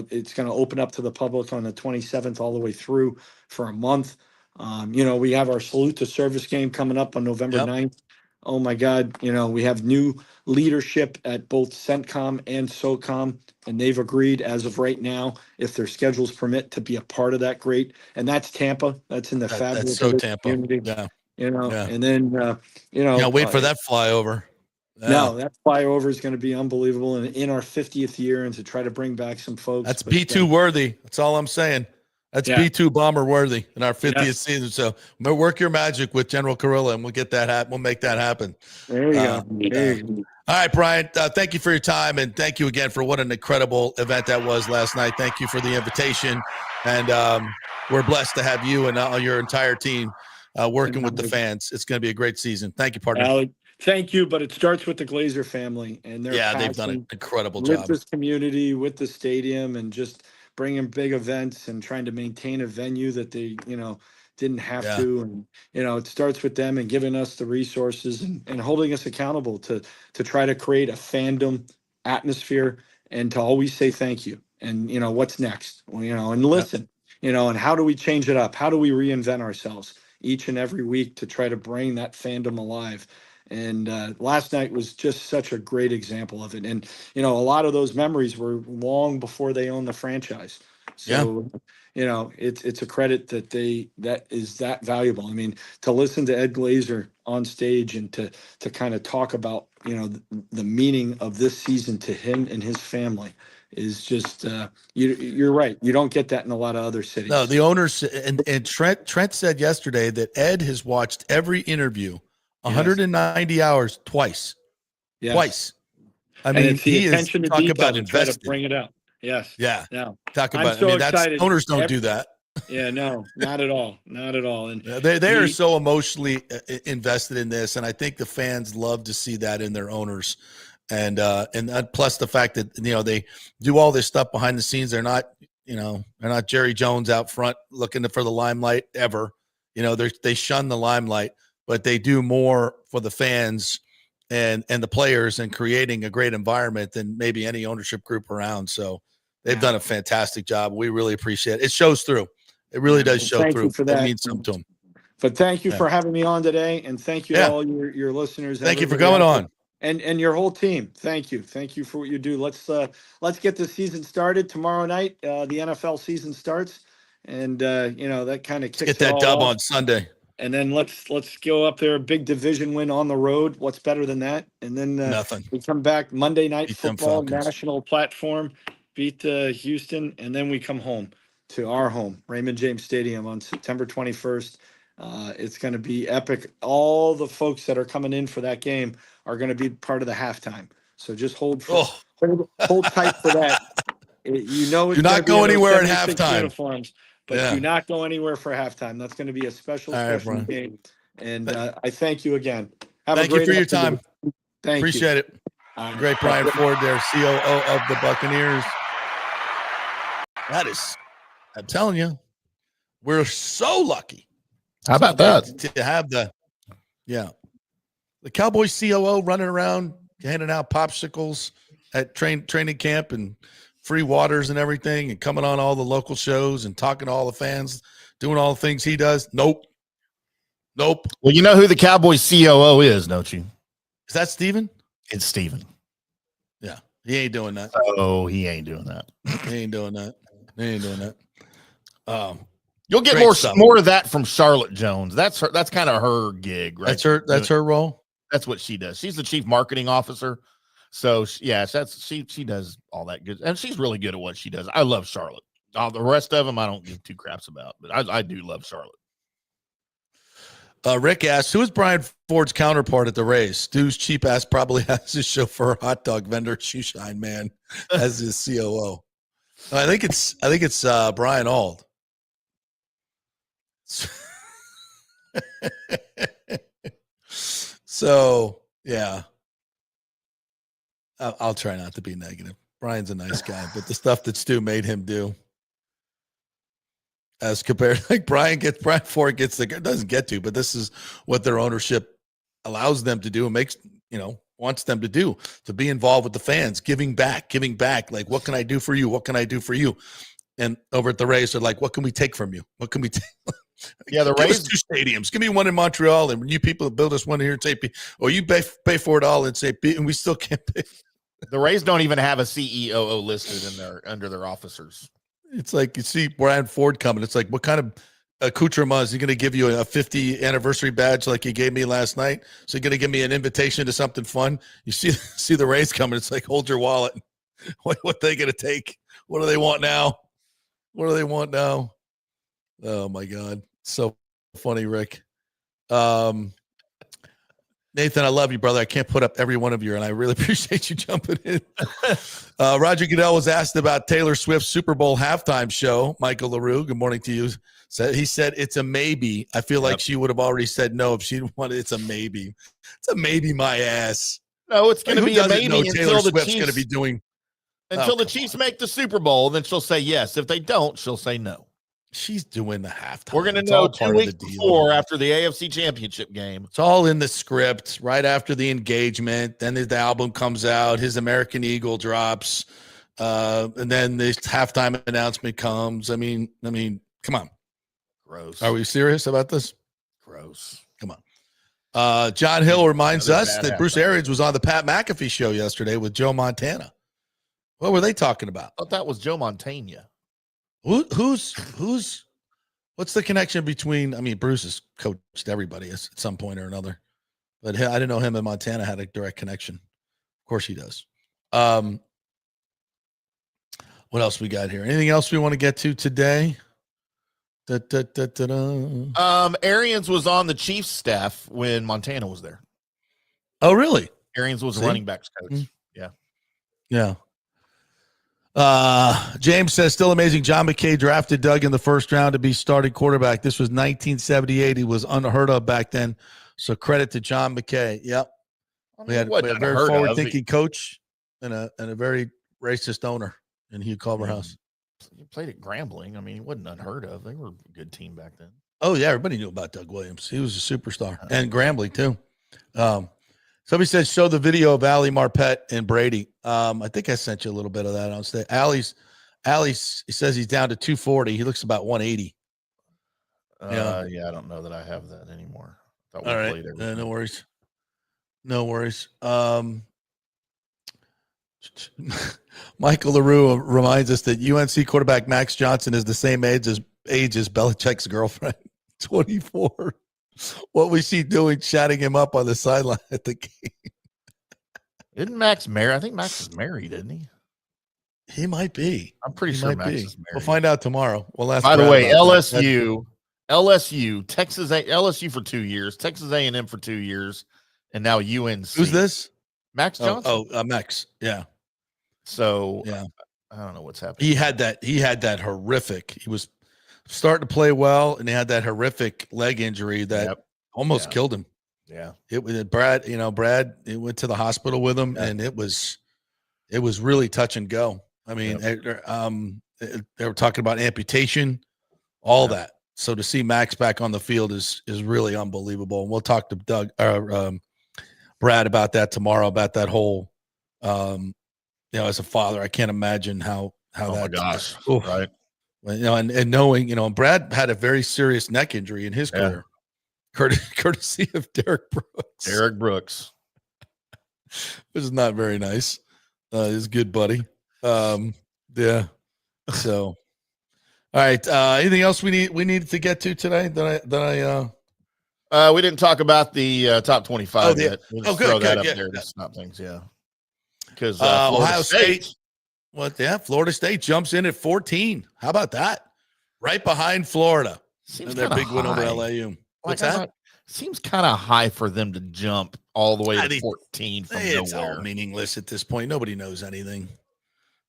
it's going to open up to the public on the 27th all the way through for a month. We have our Salute to Service game coming up on November 9th. Oh my God, we have new leadership at both CENTCOM and SOCOM, and they've agreed as of right now, if their schedules permit, to be a part of that great. And that's Tampa. That's in the fabulous Tampa community. Yeah. And then can't wait for that flyover. Yeah. No, that flyover is going to be unbelievable, and in our 50th year, and to try to bring back some folks. That's B2 worthy. That's all I'm saying. That's B2 bomber worthy in our 50th season. So work your magic with General Carilla, and we'll get that happen. We'll make that happen. There you go. There you go. All right, Brian. Thank you for your time, and thank you again for what an incredible event that was last night. Thank you for the invitation, and we're blessed to have you and your entire team working with the fans. It's going to be a great season. Thank you, partner. Thank you, but it starts with the Glazer family and their they've done an incredible with job this community, with the stadium, and just bringing big events and trying to maintain a venue that they didn't have to. And it starts with them and giving us the resources and holding us accountable to try to create a fandom atmosphere and to always say thank you. And what's next? And listen. And how do we change it up? How do we reinvent ourselves each and every week to try to bring that fandom alive? And last night was just such a great example of it. And, a lot of those memories were long before they owned the franchise. So, it's a credit that is that valuable. I mean, to listen to Ed Glazer on stage and to kind of talk about, the meaning of this season to him and his family is just, you're right. You don't get that in a lot of other cities. No, the owners and Trent said yesterday that Ed has watched every interview 190 hours twice. Twice. I mean, he is talking about investing. To bring it out. Yes. Yeah. No. Talk about. So owners don't do that. Yeah. No. Not at all. Not at all. And they are so emotionally invested in this, and I think the fans love to see that in their owners. And plus the fact that, they do all this stuff behind the scenes. They're not, they're not Jerry Jones out front looking for the limelight ever. They shun the limelight, but they do more for the fans and the players and creating a great environment than maybe any ownership group around. So they've done a fantastic job. We really appreciate it. It shows through. It really does show Thank through. you for that. It means something to them. But thank you for having me on today, and thank you to all your listeners. Thank you for coming on. And your whole team. Thank you for what you do. Let's get the season started tomorrow night. The NFL season starts, and that kind of kicks. Get that it all dub off. on Sunday, and then let's go up there. Big division win on the road. What's better than that? And then nothing. We come back Monday Night Beat Football, national platform, beat Houston, and then we come home to our home, Raymond James Stadium, on September 21st. It's going to be epic. All the folks that are coming in for that game are going to be part of the halftime. So just hold tight for that. It's do not go anywhere at halftime. Uniforms, but do not go anywhere for halftime. That's going to be a special game. And I thank you again. Thank you for your time. Appreciate it. Great Brian Ford there, COO of the Buccaneers. I'm telling you, we're so lucky. How about that? To have the Cowboys COO running around, handing out popsicles at training camp and free waters and everything, and coming on all the local shows and talking to all the fans, doing all the things he does. Nope. Well, you know who the Cowboys COO is, don't you? Is that Steven? It's Steven. Yeah. He ain't doing that. Oh, he ain't doing that. He ain't doing that. You'll get more of that from Charlotte Jones. That's kind of her gig, right? That's her role. That's what she does. She's the chief marketing officer. So she does all that good, and she's really good at what she does. I love Charlotte. The rest of them I don't give two craps about, but I do love Charlotte. Rick asks, who is Brian Ford's counterpart at the race? Stu's cheap ass probably has his chauffeur, hot dog vendor, shoeshine man as his COO. I think it's Brian Auld. So yeah, I'll try not to be negative. Brian's a nice guy, but the stuff that Stu made him do, as compared, like Brian Ford doesn't get to, but this is what their ownership allows them to do and makes, wants them to do, to be involved with the fans, giving back. Like, what can I do for you? What can I do for you? And over at the Rays, they're like, what can we take from you? What can we take? Yeah, the Rays, 2 stadiums. Give me one in Montreal, and you people build us one here in St. Pete, or you pay for it all in St. Pete, and we still can't pay. The Rays don't even have a CEO listed under their officers. It's like you see Brian Ford coming. It's like, what kind of accoutrement is he going to give you? A 50th anniversary badge like he gave me last night? So he's going to give me an invitation to something fun? You see the Rays coming. It's like, hold your wallet. What are they going to take? What do they want now? Oh my God. So funny, Rick. Nathan, I love you, brother. I can't put up every one of you, and I really appreciate you jumping in. Roger Goodell was asked about Taylor Swift's Super Bowl halftime show. Michael LaRue, good morning to you. He said it's a maybe. I feel like she would have already said no if she wanted. It's a maybe. It's a maybe, my ass. No, it's going to be a maybe until the Swift's Chiefs going to be doing until the Chiefs make the Super Bowl. Then she'll say yes. If they don't, she'll say no. She's doing the halftime. We're going to know 2 weeks before after the AFC Championship game. It's all in the script. Right after the engagement, then the album comes out. His American Eagle drops, and then this halftime announcement comes. I mean, come on. Gross. Are we serious about this? Gross. Come on. John Hill reminds us that Bruce Arians was on the Pat McAfee show yesterday with Joe Montana. What were they talking about? I thought that was Joe Montana. Who's what's the connection between? I mean, Bruce has coached everybody at some point or another, but I didn't know him and Montana had a direct connection. Of course he does. What else we got here? Anything else we want to get to today? Arians was on the Chiefs staff when Montana was there. Oh, really? Arians was a running backs coach. Mm-hmm. Yeah. James says, still amazing. John McKay drafted Doug in the first round to be starting quarterback. This was 1978. He was unheard of back then. So credit to John McKay. Yep. We had a very forward-thinking coach and a very racist owner in Hugh Culverhouse. He played at Grambling. I mean, he wasn't unheard of. They were a good team back then. Oh, yeah. Everybody knew about Doug Williams. He was a superstar. And Grambling, too. Somebody said, show the video of Ali Marpet and Brady. I think I sent you a little bit of that on stage. Ali's, he says he's down to 240. He looks about 180. Yeah, I don't know that I have that anymore. All right. No worries. No worries. Michael LaRue reminds us that UNC quarterback Max Johnson is the same age as Belichick's girlfriend, 24. What was she doing chatting him up on the sideline at the game? Isn't Max married? I think Max is married, isn't he? He might be. I'm pretty sure Max is married. We'll find out tomorrow. We'll ask. By the way, LSU, LSU for 2 years, Texas A&M for 2 years, and now UNC. Who's this? Max Johnson. Max. Yeah. So yeah, I don't know what's happening. He had that horrific. He was starting to play well, and he had that horrific leg injury that almost killed him. Yeah. It was Brad. It went to the hospital with him, and it was really touch and go. I mean, they were talking about amputation, all that. So to see Max back on the field is really unbelievable. And we'll talk to Brad about that tomorrow, about that whole, as a father, I can't imagine how oh that. My gosh. Right. And knowing, Brad had a very serious neck injury in his career, courtesy of Derek Brooks. This is not very nice. His good buddy. Yeah. So, all right. Anything else we need to get to today? We didn't talk about the top 25 yet. We'll just throw that up there to stop things. Yeah. Because Ohio State. What? Yeah, Florida State jumps in at 14. How about that? Right behind Florida. Seems their big win over LAU. Like What's that? Seems kind of high for them to jump all the way to 14 from it's nowhere. All meaningless at this point. Nobody knows anything.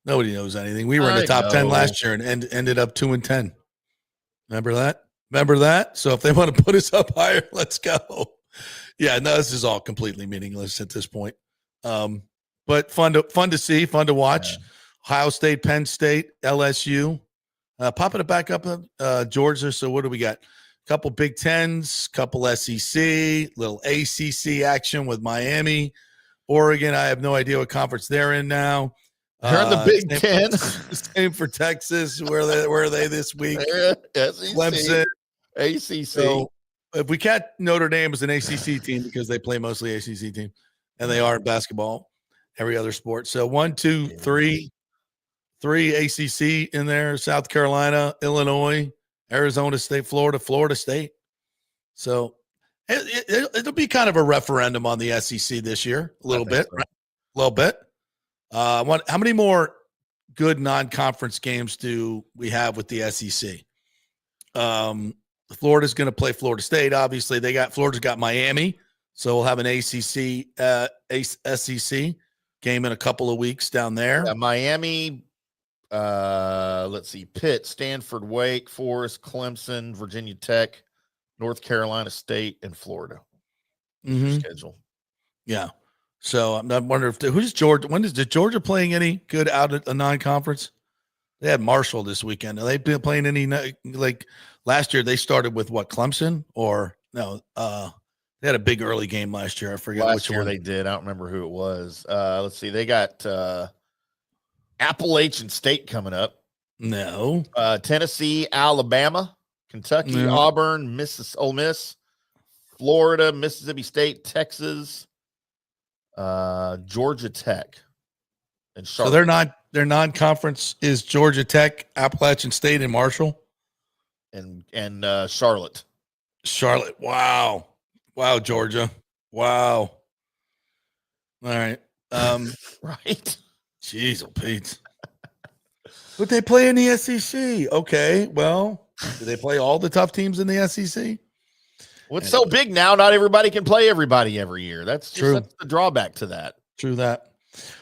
We were in the top 10 last year and ended up 2-10. Remember that? So if they want to put us up higher, let's go. Yeah, no, this is all completely meaningless at this point. But fun to see, fun to watch. Yeah. Ohio State, Penn State, LSU. Popping it back up, Georgia. So what do we got? Couple Big Tens, couple SEC, little ACC action with Miami, Oregon. I have no idea what conference they're in now. They're in the Big Ten. Same for Texas. Where are they this week? Clemson, ACC. So if we catch Notre Dame as an ACC team because they play mostly ACC team, and they are in basketball, every other sport. So 1, 2, 3 ACC in there: South Carolina, Illinois, Arizona State, Florida State. So it'll be kind of a referendum on the SEC this year, a little bit, right? A little bit. How many more good non-conference games do we have with the SEC? Florida's going to play Florida State. Obviously, Florida's got Miami, so we'll have an SEC game in a couple of weeks down there. Yeah, Miami. Let's see: Pitt, Stanford, Wake Forest, Clemson, Virginia Tech, North Carolina State, and Florida. Schedule. Yeah. So I'm wondering who's Georgia? Did Georgia playing any good out at a non-conference? They had Marshall this weekend. Are they been playing any, like last year? They started with what, Clemson or no? They had a big early game last year. I forget which year they did. I don't remember who it was. Let's see. They got Appalachian State coming up. No. Tennessee, Alabama, Kentucky, Auburn, Ole Miss, Florida, Mississippi State, Texas. Georgia Tech and Charlotte. So their non-conference is Georgia Tech, Appalachian State, and Marshall, and Charlotte. Wow, Georgia. Wow. All right. Right. Jeez, Pete. But they play in the SEC. Okay. Well, do they play all the tough teams in the SEC? What's so big now? Not everybody can play everybody every year. That's the drawback to that. True that.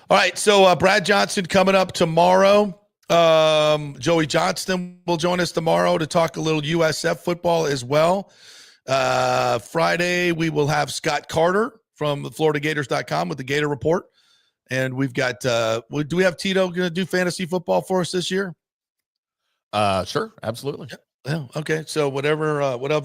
All right. So Brad Johnson coming up tomorrow. Joey Johnston will join us tomorrow to talk a little USF football as well. Friday, we will have Scott Carter from FloridaGators.com with the Gator Report. And we've got, do we have Tito going to do fantasy football for us this year? Sure. Absolutely. Yeah. Okay. So whatever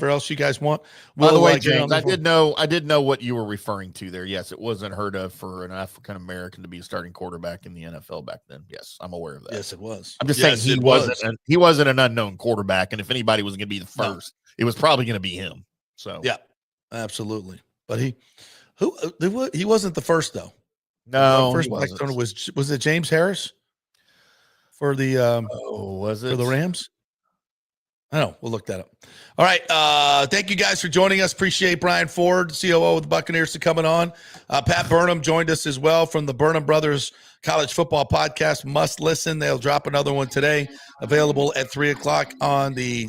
else you guys want. By the way, James, I did know what you were referring to there. Yes, it wasn't heard of for an African American to be a starting quarterback in the NFL back then. Yes, I'm aware of that. Yes, it was. I'm just saying he wasn't an unknown quarterback, and if anybody was going to be the first, it was probably going to be him. So yeah, absolutely. But he wasn't the first though. No, the first black was it James Harris for the was it for the Rams? I don't know. We'll look that up. All right. Thank you guys for joining us. Appreciate Brian Ford, COO of the Buccaneers, for coming on. Pat Burnham joined us as well from the Burnham Brothers College Football Podcast. Must listen. They'll drop another one today, available at 3:00 on the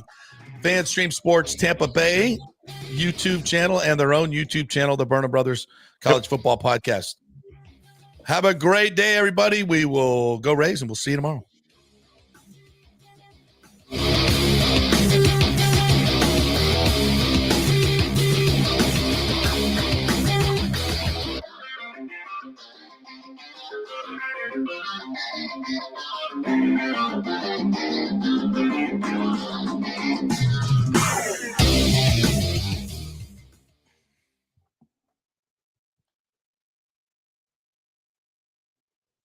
FanStream Sports Tampa Bay YouTube channel and their own YouTube channel, the Burnham Brothers College Football Podcast. Have a great day, everybody. We will go Rays, and we'll see you tomorrow. Thank you.